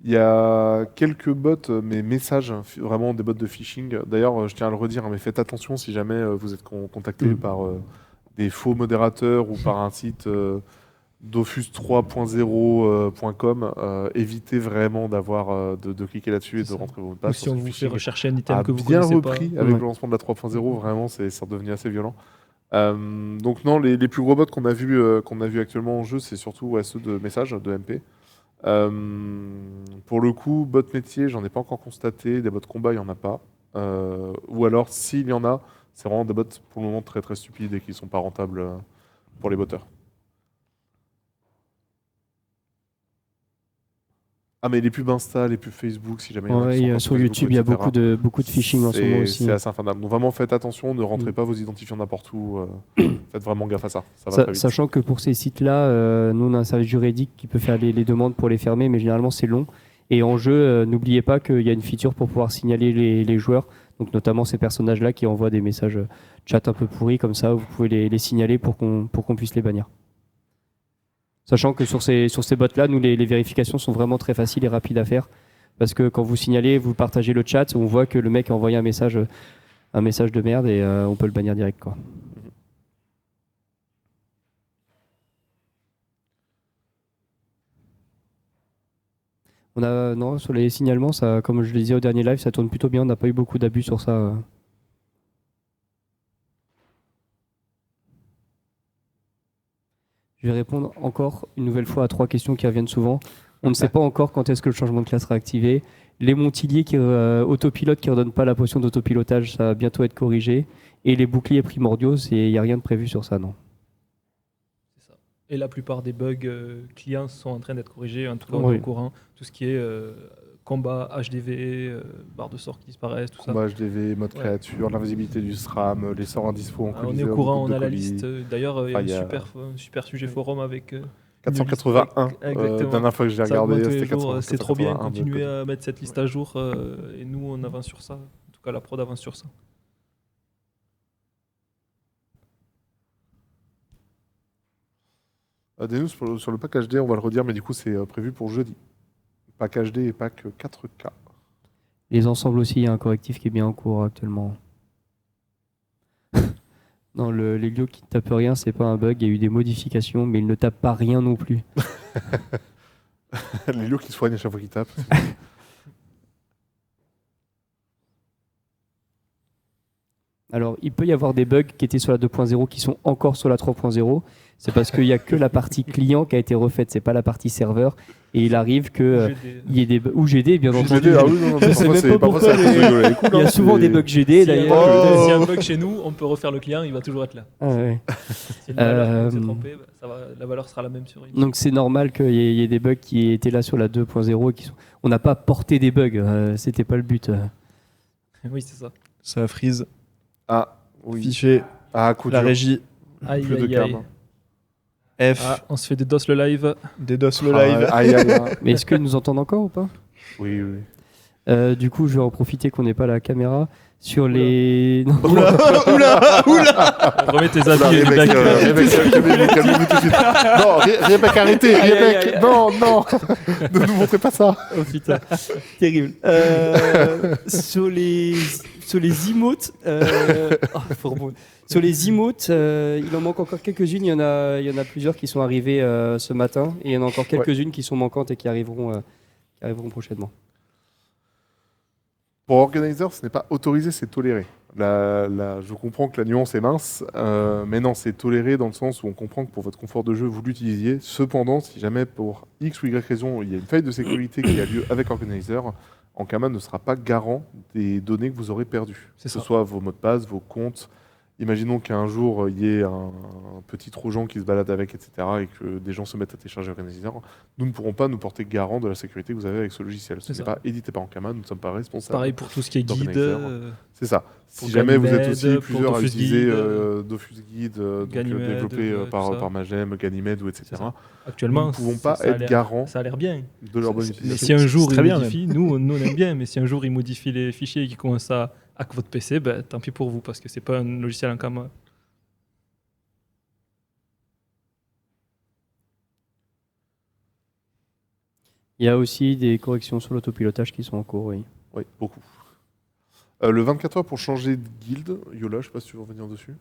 Il y a quelques bots, mais messages, vraiment des bots de phishing. D'ailleurs, je tiens à le redire, hein, mais faites attention si jamais vous êtes contacté par des faux modérateurs ou par un site dofus3.0.com. Évitez vraiment de cliquer là-dessus et de C'est ça. rentrer vos mots de Ou passe. si on parce que vous le fait phishing rechercher un item a que vous bien connaissez repris pas. avec Ouais. le lancement de la 3.0. Vraiment, c'est devenu assez violent. Donc non, les plus gros bots qu'on a vu actuellement en jeu, c'est surtout ceux de messages, de MP. Pour le coup, bot métier, j'en ai pas encore constaté. Des bots combat, il y en a pas. Ou alors, s'il y en a, c'est vraiment des bots pour le moment très très stupides et qui sont pas rentables pour les botteurs. Ah, mais les pubs Insta, les pubs Facebook, si jamais il y en a qui sont Ouais, encore sur Facebook, YouTube, il y a etc. beaucoup de phishing en ce moment aussi. C'est assez infernal. Donc vraiment, faites attention, ne rentrez Mm. pas vos identifiants n'importe où. Faites vraiment gaffe à ça. Ça va très vite. Sachant que pour ces sites-là, nous, on a un service juridique qui peut faire les demandes pour les fermer, mais généralement, c'est long. Et en jeu, n'oubliez pas qu'il y a une feature pour pouvoir signaler les joueurs, donc notamment ces personnages-là qui envoient des messages chat un peu pourris, comme ça, vous pouvez les signaler pour qu'on puisse les bannir. Sachant que sur ces bots-là, nous, les vérifications sont vraiment très faciles et rapides à faire. Parce que quand vous signalez, vous partagez le chat, on voit que le mec a envoyé un message de merde et on peut le bannir direct, quoi. Non, sur les signalements, ça, comme je le disais au dernier live, ça tourne plutôt bien. On n'a pas eu beaucoup d'abus sur ça. Je vais répondre encore une nouvelle fois à 3 questions qui reviennent souvent. On ne sait pas encore quand est-ce que le changement de classe sera activé. Les montiliers qui autopilotent qui ne redonnent pas la potion d'autopilotage, ça va bientôt être corrigé. Et les boucliers primordiaux, il n'y a rien de prévu sur ça, non. C'est ça. Et la plupart des bugs clients sont en train d'être corrigés, en tout cas on est Oui. au courant. Tout ce qui est combat, HDV, barre de sorts qui disparaissent, tout ça. Combat HDV, mode Ouais. créature, l'invisibilité du SRAM, les sorts indispo en Ah, on est colisée, au courant, coupe on de a la colis. liste. D'ailleurs, il y a Enfin, il y a- un super sujet forum avec 481. Exactement. Dernière fois que j'ai Ça regardé, augmente tous les c'était jours, c'est trop bien. 481 de Continuez code. à mettre cette liste à jour et nous on avance sur ça. En tout cas, la prod avance sur ça. Des news sur le pack HD, on va le redire, mais du coup, c'est prévu pour jeudi. Pack HD et pack 4K. Les ensembles aussi, il y a un correctif qui est bien en cours actuellement. Non, les lieux qui ne tapent rien, c'est pas un bug. Il y a eu des modifications, mais ils ne tapent pas rien non plus. Les lots qui soignent à chaque fois qu'ils tapent. Alors, il peut y avoir des bugs qui étaient sur la 2.0 qui sont encore sur la 3.0. C'est parce qu'il n'y a que la partie client qui a été refaite, c'est pas la partie serveur. Et il arrive que il y ait des bugs. Ou GD, bien entendu. GD, ah oui, non, non, Je sais parfois, même c'est- pas parfois, pourquoi, c'est mais rigolo, cool, Il y a hein, souvent c'est- des bugs GD S'il y a- d'ailleurs. s'il y a un bug chez nous, on peut refaire le client, il va toujours être là. Ah ouais. Si le valeur s'est Euh, trompé, la valeur sera la même sur une. Donc c'est normal qu'il y ait des bugs qui étaient là sur la 2.0 et qui sont... On n'a pas porté des bugs, c'était pas le but. Oui, c'est ça. Ça freeze. Ah, oui. Fichier. Ah, coup La dur. régie. Aïe, Plus de aïe, cam. aïe. F. Ah, on se fait des DOS le live. DDoS le Ah, live. aïe, aïe, aïe. Mais est-ce qu'ils nous entendent encore ou pas? Oui, oui. Du coup, je vais en profiter qu'on n'ait pas la caméra. Sur les... Non. Oula, oula, oula. Remets tes Oula, habits, Rebecca, calmez-vous tout de suite. Non, Rebecca, arrêtez. Aïe, aïe, Rebecca, aïe. non, non. Ne nous montrez pas ça. Oh putain, terrible. Sur les emotes, faut rebondir. Sur les emotes, il en manque encore quelques-unes. Il y en a plusieurs qui sont arrivées ce matin, et il y en a encore quelques-unes qui sont manquantes et qui arriveront prochainement. Pour Organizer, ce n'est pas autorisé, c'est toléré. Je comprends que la nuance est mince, mais non, c'est toléré dans le sens où on comprend que pour votre confort de jeu, vous l'utilisiez. Cependant, si jamais pour X ou Y raison, il y a une faille de sécurité qui a lieu avec Organizer, Ankama ne sera pas garant des données que vous aurez perdues. C'est Que ce ça. soit vos mots de passe, vos comptes. Imaginons qu'un jour, il y ait un petit trojan qui se balade avec, etc., et que des gens se mettent à télécharger Organizer. Nous ne pourrons pas nous porter garant de la sécurité que vous avez avec ce logiciel. Ce C'est n'est ça. pas édité par Ankama, nous ne sommes pas responsables. Pareil pour tout ce qui est guide. Organizer. C'est ça. Pour Si jamais vous êtes Ganymede, aussi pour plusieurs à Dofus utiliser Guide, Dofus Guide, donc, Ganymede, développé tout par ça. Magem, Ganymede, ou etc., C'est ça. nous Actuellement, ne pouvons pas ça a être l'air- garants Ça a l'air bien. de leur bonne Mais utilisation. si un jour c'est très il bien, modifie, nous on aime bien, mais si un jour il modifie les fichiers et qu'il commence à hack votre PC, ben, tant pis pour vous, parce que c'est pas un logiciel en cam. Il y a aussi des corrections sur l'autopilotage qui sont en cours, oui. Oui, beaucoup. Le 24 heures pour changer de guilde, Yola, je ne sais pas si tu veux revenir dessus.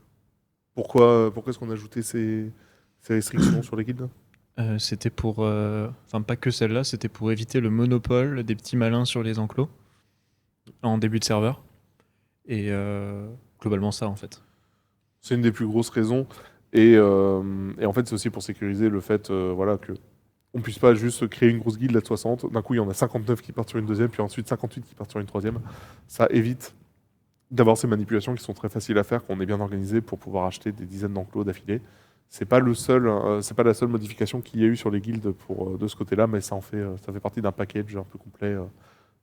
Pourquoi est-ce qu'on a ajouté ces restrictions sur les guildes? C'était pour. Enfin, pas que celle-là, c'était pour éviter le monopole des petits malins sur les enclos en début de serveur. Et globalement, ça en fait. C'est une des plus grosses raisons. Et en fait, c'est aussi pour sécuriser le fait voilà, que on puisse pas juste créer une grosse guilde à 60. D'un coup, il y en a 59 qui partent sur une deuxième, puis ensuite 58 qui partent sur une troisième. Ça évite d'avoir ces manipulations qui sont très faciles à faire, qu'on est bien organisé pour pouvoir acheter des dizaines d'enclos d'affilée. C'est pas la seule modification qu'il y a eu sur les guildes de ce côté-là, mais ça fait partie d'un package un peu complet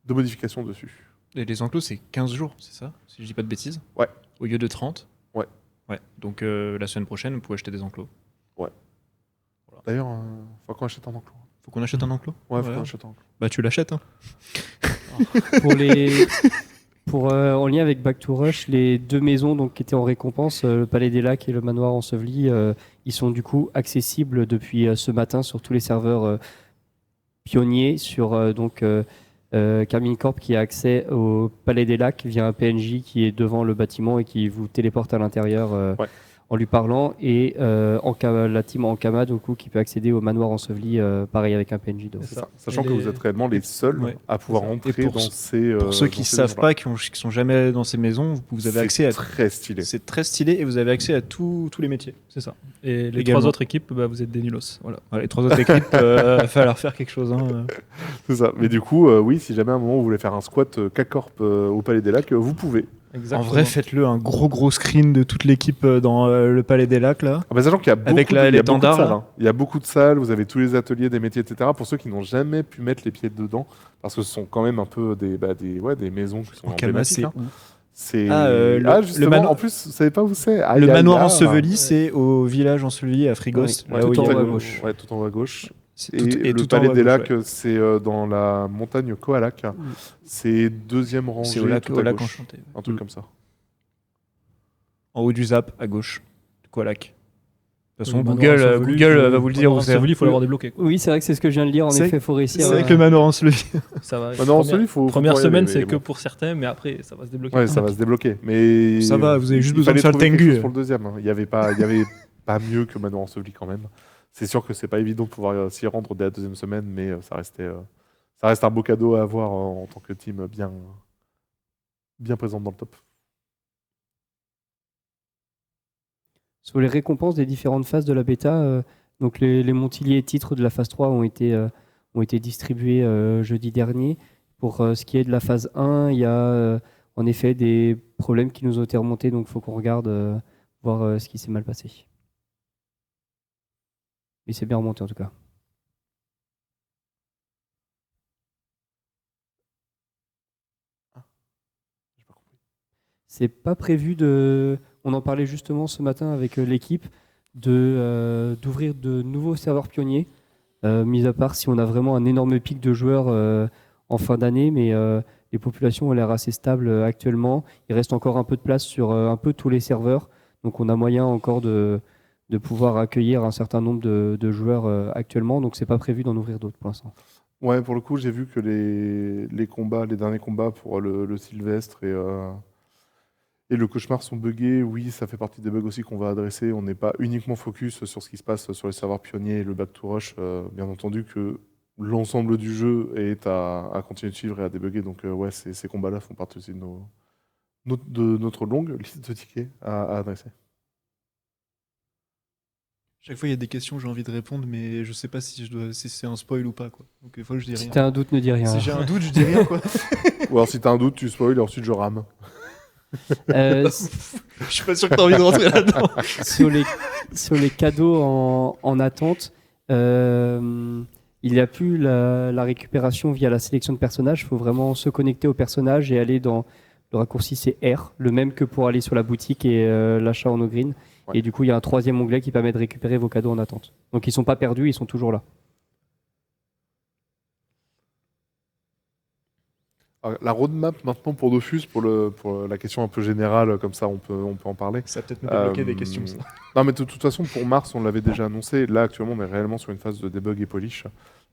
de modifications dessus. Et les enclos, c'est 15 jours, c'est ça? Si je dis pas de bêtises? Ouais. Au lieu de 30? Ouais. Ouais. Donc la semaine prochaine, vous pouvez acheter des enclos. D'ailleurs, faut qu'on achète un enclos. Faut qu'on achète un enclos? Ouais, faut Voilà. qu'on achète un enclos. Bah tu l'achètes, hein. En lien avec Back to Rush, les 2 maisons donc, qui étaient en récompense, le Palais des Lacs et le Manoir Enseveli, ils sont du coup accessibles depuis ce matin sur tous les serveurs pionniers, sur Carmine Corp qui a accès au Palais des Lacs via un PNJ qui est devant le bâtiment et qui vous téléporte à l'intérieur en lui parlant, et la team Ankama du coup, qui peut accéder au Manoir Enseveli, pareil avec un PNJ. Donc. C'est ça. Sachant Et que vous êtes réellement les seuls Ouais, à pouvoir c'est ça. entrer Et pour dans ces. Pour ceux dans qui ces savent maisons-là. pas, qui sont jamais dans ces maisons, vous avez accès à... très stylé. C'est très stylé et vous avez accès à tous les métiers. C'est ça. Et les Également. 3 autres équipes, bah, vous êtes des nulos. Voilà. Voilà, les 3 autres équipes, il va falloir faire quelque chose. Hein. C'est ça. Mais du coup, oui, si jamais à un moment vous voulez faire un squat K-Corp au Palais des Lacs, vous pouvez. Exactement. En vrai, faites-le un gros screen de toute l'équipe dans le Palais des Lacs là. Ah bah, sachant qu'il y a beaucoup, Avec il y a beaucoup de l'étendard, salles. là. Hein. Il y a beaucoup de salles, vous avez tous les ateliers, des métiers, etc. Pour ceux qui n'ont jamais pu mettre les pieds dedans, parce que ce sont quand même un peu des maisons qui sont Ankama, emblématiques. c'est Hein. où? C'est le justement, en plus, vous savez pas où c'est. Le manoir enseveli, c'est au village enseveli à Frigos. Oui. là où tout il y en a- haut à gauche. Ouais, tout en haut à gauche. C'est Et le tout en Palais haut à des gauche, Lacs, ouais. c'est dans la montagne Koalak. C'est deuxième rangée C'est au lac, tout à gauche. enchanté. Un truc comme ça. En haut du zap, à gauche. Quoi, lac. De toute façon, Le manoir Google enseveli, va vous le dire où c'est. Il faut l'avoir débloqué. Quoi. Oui, c'est vrai que c'est ce que je viens de lire. En C'est- effet, il faut réussir. C'est avec le manoir enseveli. Ça va. Bah non, celui, faut Première pouvoir y semaine, aller, c'est mais que bon. pour certains, mais après, ça va se débloquer. Ouais, ça va se débloquer. Mais Ça va, vous avez juste il besoin de fallait faire le trouver quelque tengu. chose pour le deuxième. Hein. Il y avait pas mieux que Manoir Enseveli quand même. C'est sûr que c'est pas évident de pouvoir s'y rendre dès la deuxième semaine, mais ça reste un beau cadeau à avoir en tant que team bien présente dans le top. Sur les récompenses des différentes phases de la bêta, donc les Montiliers titres de la phase 3 ont été distribués jeudi dernier. Pour ce qui est de la phase 1, il y a en effet des problèmes qui nous ont été remontés, donc il faut qu'on regarde voir ce qui s'est mal passé. Mais c'est bien remonté en tout cas. J'ai pas compris. C'est pas prévu de. On en parlait justement ce matin avec l'équipe d'ouvrir de nouveaux serveurs pionniers, mis à part si on a vraiment un énorme pic de joueurs en fin d'année, mais les populations ont l'air assez stables actuellement. Il reste encore un peu de place sur un peu tous les serveurs, donc on a moyen encore de pouvoir accueillir un certain nombre de joueurs actuellement, donc c'est pas prévu d'en ouvrir d'autres pour l'instant. Ouais, pour le coup, j'ai vu que les derniers combats pour le Sylvestre et le Cauchemar sont buggés. Oui, ça fait partie des bugs aussi qu'on va adresser. On n'est pas uniquement focus sur ce qui se passe sur les serveurs pionniers et le Back to Rush. Bien entendu que l'ensemble du jeu est à continuer de suivre et à débugger. Donc ouais, ces combats-là font partie aussi de notre longue liste de tickets à adresser. Chaque fois, il y a des questions, j'ai envie de répondre, mais je sais pas si c'est un spoil ou pas, quoi. Donc, il faut que je dis Si rien. t'as un doute, ne dis rien. Si j'ai un doute, je dis rien, quoi. Ou alors si t'as un doute, tu spoil et ensuite je rame. Euh, Je suis pas sûr que t'as envie de rentrer là-dedans. sur les cadeaux en attente, il n'y a plus la récupération via la sélection de personnages. Il faut vraiment se connecter au personnage et aller dans le raccourci, c'est R, le même que pour aller sur la boutique et l'achat en no-green. Ouais. Et du coup, il y a un troisième onglet qui permet de récupérer vos cadeaux en attente. Donc ils ne sont pas perdus, ils sont toujours là. Alors, la roadmap maintenant pour Dofus, pour la question un peu générale, comme ça on peut en parler. Ça va peut-être me débloquer des Euh, questions, ça. Non, mais de toute façon, pour mars, on l'avait déjà annoncé. Là, actuellement, on est réellement sur une phase de debug et polish.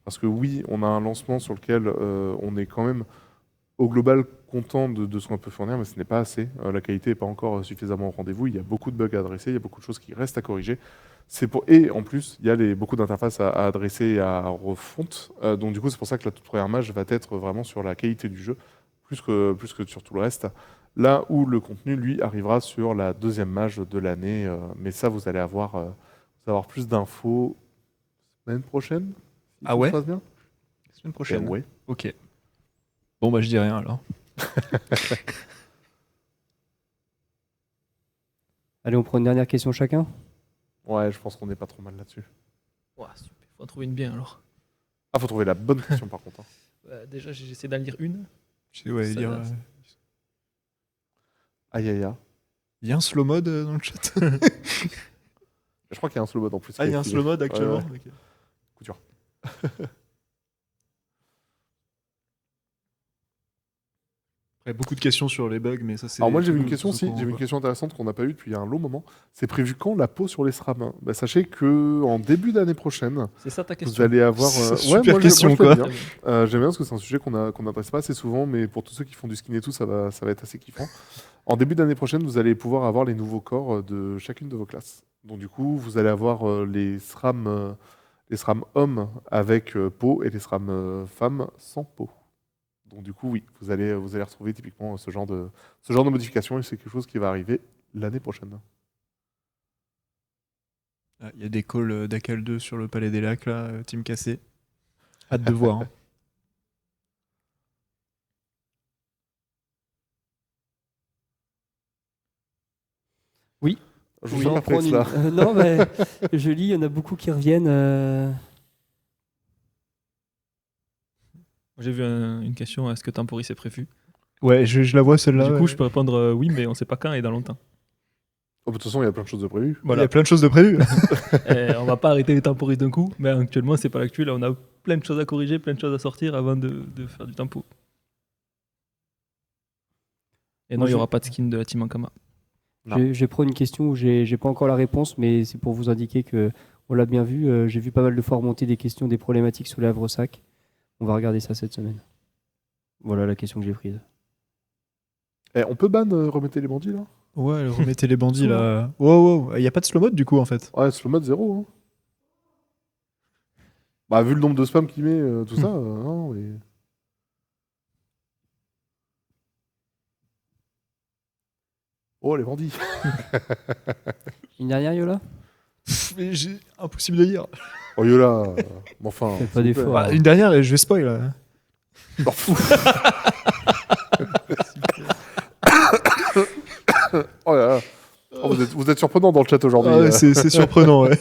Parce que oui, on a un lancement sur lequel on est quand même, au global, content de ce qu'on peut fournir, mais ce n'est pas assez. La qualité n'est pas encore suffisamment au rendez-vous. Il y a beaucoup de bugs à adresser, il y a beaucoup de choses qui restent à corriger. Et en plus, il y a beaucoup d'interfaces à adresser et à refonte. Donc du coup, c'est pour ça que la toute première mage va être vraiment sur la qualité du jeu, plus que sur tout le reste. Là où le contenu, lui, arrivera sur la deuxième mage de l'année. Mais ça, vous allez avoir plus d'infos semaine prochaine, Ah tout ouais se passe bien. Semaine prochaine. Ouais. Ok. Bon, bah, je dis rien alors. Allez, on prend une dernière question chacun. Ouais, je pense qu'on est pas trop mal là-dessus. Ouah, super. Faut en trouver une bien alors. Ah, faut trouver la bonne question par contre. Hein. Déjà, j'essaie d'en lire une. Ouais, Ça dire, va. Aïe aïe aïe. il y a un slow mode dans le chat. Je crois qu'il y a un slow mode en plus. Ah, il y a un slow mode actuellement. Ouais. Ok. Couture. Après, beaucoup de questions sur les bugs, mais ça c'est. Alors moi j'ai vu tout- une question tout aussi, au courant, j'ai vu une quoi. question intéressante qu'on n'a pas eue depuis un long moment. C'est prévu quand la pause sur les SRAM? Bah, sachez que en début d'année prochaine, C'est ça ta vous question. allez avoir. Super moi, question, l'aime quoi. bien. J'aime bien parce que c'est un sujet qu'on n'adresse pas assez souvent, mais pour tous ceux qui font du skin et tout, ça va être assez kiffant. En début d'année prochaine, vous allez pouvoir avoir les nouveaux corps de chacune de vos classes. Donc du coup, vous allez avoir les SRAM hommes avec peau et les SRAM femmes sans peau. Donc du coup, oui, vous allez retrouver typiquement ce genre de modification et c'est quelque chose qui va arriver l'année prochaine. Ah, il y a des calls d'Akal 2 sur le Palais des Lacs, là, team cassé. Hâte de voir. Hein. Je Oui, suis on perplexe prend là. non, mais je lis, il y en a beaucoup qui reviennent. J'ai vu une question, est-ce que Temporis est prévu? Ouais, je la vois celle-là. Du coup, ouais. je peux répondre oui, mais on sait pas quand et dans longtemps. Oh, de toute façon, il y a plein de choses de prévues. Il y a plein de choses de prévues. On va pas arrêter les Temporis d'un coup, mais actuellement, c'est pas l'actu. Là, on a plein de choses à corriger, plein de choses à sortir avant de faire du tempo. Et non, Moi, il n'y je- aura pas de skin de la team Ankama. Non. Je vais prendre une question où j'ai pas encore la réponse, mais c'est pour vous indiquer que on l'a bien vu. J'ai vu pas mal de fois remonter des questions, des problématiques sur les Havre-Sac. On va regarder ça cette semaine. Voilà la question que j'ai prise. On peut ban remettez les bandits là? Ouais, remettez les bandits là. Wow, il y a pas de slow mode du coup en fait. Ouais, slow mode 0. Hein. Bah, vu le nombre de spams qu'il met, tout ça, non, mais... Oh, les bandits. Une dernière, Yola? Mais j'ai impossible de lire. Oh, Yola. Mais enfin. Faites pas s'il vous d'efforts. plaît. Ah. Une dernière, je vais spoil là. Oh, fou. Oh là là. Oh, vous êtes surprenant dans le chat aujourd'hui. Ah ouais, c'est surprenant, ouais.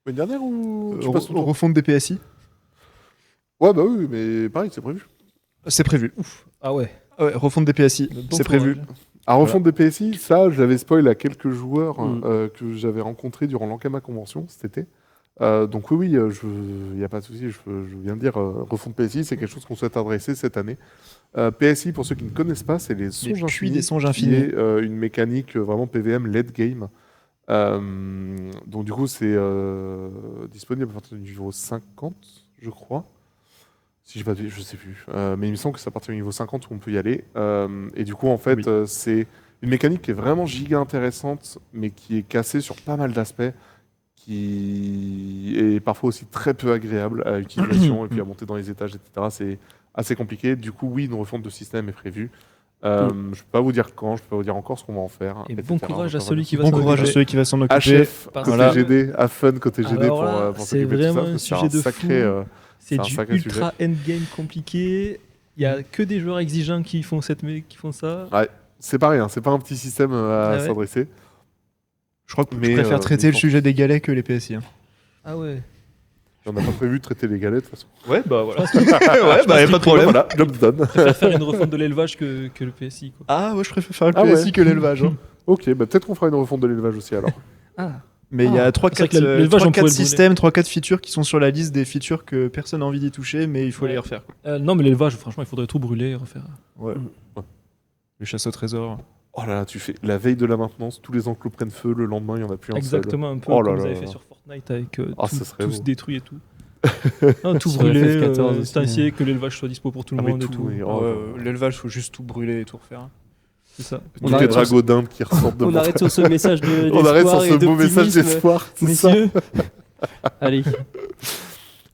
Une dernière ou tu passes ton tour? Refonte des PSI. Ouais, bah oui, mais pareil, c'est prévu. C'est prévu. Ouf. Ah ouais. Ah ouais, refonte des PSI, Bon c'est prévu. courage. À refondre des PSI, ça, je l'avais spoil à quelques joueurs Mm. que j'avais rencontrés durant l'Ankama Convention cet été. Donc oui, il n'y a pas de souci, je viens de dire, refondre PSI, c'est quelque chose qu'on souhaite adresser cette année. PSI, pour ceux qui ne connaissent pas, c'est les songes puits infinis, des songes qui infinis. est une mécanique vraiment PVM late game. Donc du coup, c'est disponible à partir du niveau 50, je crois. Si j'ai pas de... je sais plus. Mais il me semble que c'est à partir du niveau 50 où on peut y aller. Et du coup, en fait, Oui. c'est une mécanique qui est vraiment giga intéressante, mais qui est cassée sur pas mal d'aspects, qui est parfois aussi très peu agréable à utilisation et puis à monter dans les étages, etc. C'est assez compliqué. Du coup, oui, une refonte de système est prévue. Je peux pas vous dire quand, je peux pas vous dire encore ce qu'on va en faire. Et etc. bon courage à Donc, celui qui va Bon s'en courage à occuper. celui qui va s'en occuper. HF Parce côté que- GD, à Fun côté GD Alors là, pour c'est s'occuper de tout ça. vraiment un parce que c'est sujet de sacré, fou. C'est un du sacré ultra endgame compliqué. Il y a que des joueurs exigeants qui font qui font ça. C'est pas rien, c'est pas un petit système à Ah ouais. s'adresser. Je crois que Mais, je préfère traiter mais le sujet des galets que les PSI. Hein. Ah ouais. On n'a pas prévu de traiter les galets de toute façon. Ouais, bah voilà. Ouais, bah y a pas de problème. Voilà, job done. Je préfère faire une refonte de l'élevage que le PSI. Quoi. Ah ouais, je préfère faire le Ah PSI ouais. que l'élevage. Hein. Ok, bah peut-être qu'on fera une refonte de l'élevage aussi alors. Ah. Mais il y a C'est vrai 3-4 que l'élevage, on pourrait le systèmes, 3-4 features qui sont sur la liste des features que personne n'a envie d'y toucher, mais il faut Ouais. les refaire. Quoi. Non, mais l'élevage, franchement, il faudrait tout brûler et refaire. Ouais. Les chasses au trésor. Oh là là, tu fais la veille de la maintenance, tous les enclos prennent feu, le lendemain il y en a plus un seul. Exactement, un peu Oh là comme vous là avez là. fait sur Fortnite avec Ah, tout, ça serait tout beau. se détruit et tout. Non, tout Sur brûler, FF14 aussi, distancier, que l'élevage soit dispo pour tout le Ah, mais monde et tout, tout. oui. Oh, L'élevage, faut juste tout brûler et tout refaire. C'est ça. Tous les arrête sur dragos d'Inde qui ressortent de On mon- arrête sur ce message de On arrête sur d'espoir ce et beau message d'optimisme, d'espoir. c'est ça. messieurs. Allez.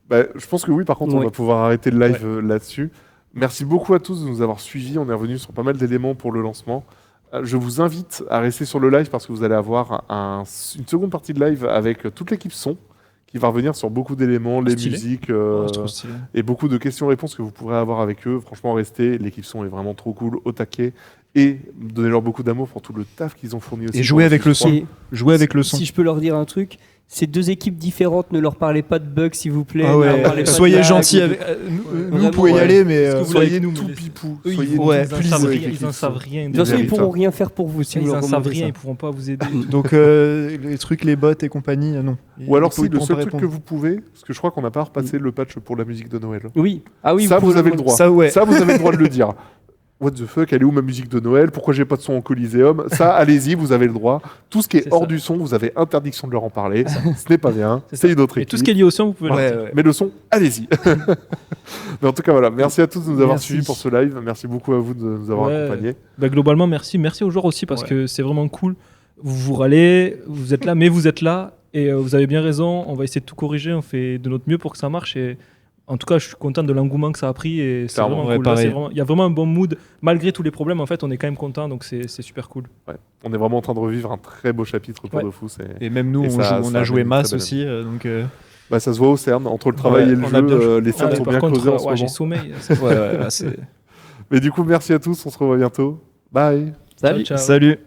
Bah, je pense que oui, par contre, on Ouais. va pouvoir arrêter le live là-dessus. Merci beaucoup à tous de nous avoir suivis. On est revenu sur pas mal d'éléments pour le lancement. Je vous invite à rester sur le live parce que vous allez avoir une seconde partie de live avec toute l'équipe son qui va revenir sur beaucoup d'éléments, les Stylé. musiques C'est trop stylé. et beaucoup de questions-réponses que vous pourrez avoir avec eux. Franchement, restez. L'équipe son est vraiment trop cool, au taquet. Et donnez-leur beaucoup d'amour pour tout le taf qu'ils ont fourni aussi. Et jouer avec le son. Et Jouer avec le son. si je peux leur dire un truc, ces deux équipes différentes, ne leur parlez pas de bugs s'il vous plaît. Ah ne leur ouais, parlez pas de soyez blagues gentils ou de- avec. Nous, Vraiment, vous pouvez y ouais. aller, mais Est-ce que vous soyez l'avez nous. tout mais- pipou. Eux, Soyez ils, ouais, ils en plus savent avec rien, l'équipe ils en son. savent rien. De toute façon, ils Véritable. pourront rien faire pour vous si vous Ils leur en savent remontez rien, ça. ils pourront pas vous aider. Donc, les trucs, les bots et compagnie, non. Ou alors, Ils si le pourront seul pas truc que répondre. vous pouvez, parce que je crois qu'on n'a pas repassé le patch pour la musique de Noël. Oui. Ah oui, Ça, pouvez vous avez le demander. droit. Ça, ouais. Ça, vous avez le droit de le dire. What the fuck, elle est où ma musique de Noël? Pourquoi j'ai pas de son au Coliseum? Ça, allez-y, vous avez le droit. Tout ce qui est C'est hors ça. du son, vous avez interdiction de leur en parler. Ce n'est pas bien. C'est C'est ça. une autre Et équipe. tout ce qui est lié au son, vous pouvez le Ouais, dire. ouais. Mais le son, allez-y. Mais en tout cas, voilà. Merci à tous de nous avoir Merci. suivis pour ce live. Merci beaucoup à vous de nous avoir Ouais. accompagnés. Bah, globalement, merci. Merci aux joueurs aussi parce Ouais. que c'est vraiment cool. Vous vous râlez, vous êtes là, mais vous êtes là. Et vous avez bien raison. On va essayer de tout corriger. On fait de notre mieux pour que ça marche. Et en tout cas, je suis content de l'engouement que ça a pris. Et c'est Clairement, vraiment ouais, cool. Là, pareil. c'est vraiment- il y a vraiment un bon mood. Malgré tous les problèmes, en fait, on est quand même content. Donc c'est super cool. On est vraiment en train de revivre un très beau chapitre pour Ouais. de fou. C'est... Et même nous, Et ça on a a joué donné une masse très belle aussi, donc. Bah, ça se voit au CERN. Entre le travail Ouais, et le on a bien jeu, joué. les cernes Ouais, sont par bien contre, creusés en ce ouais, j'ai moment. sommeil. Ouais, là, c'est. Mais du coup, merci à tous. On se revoit bientôt. Bye. Salut. Ciao, ciao. Salut.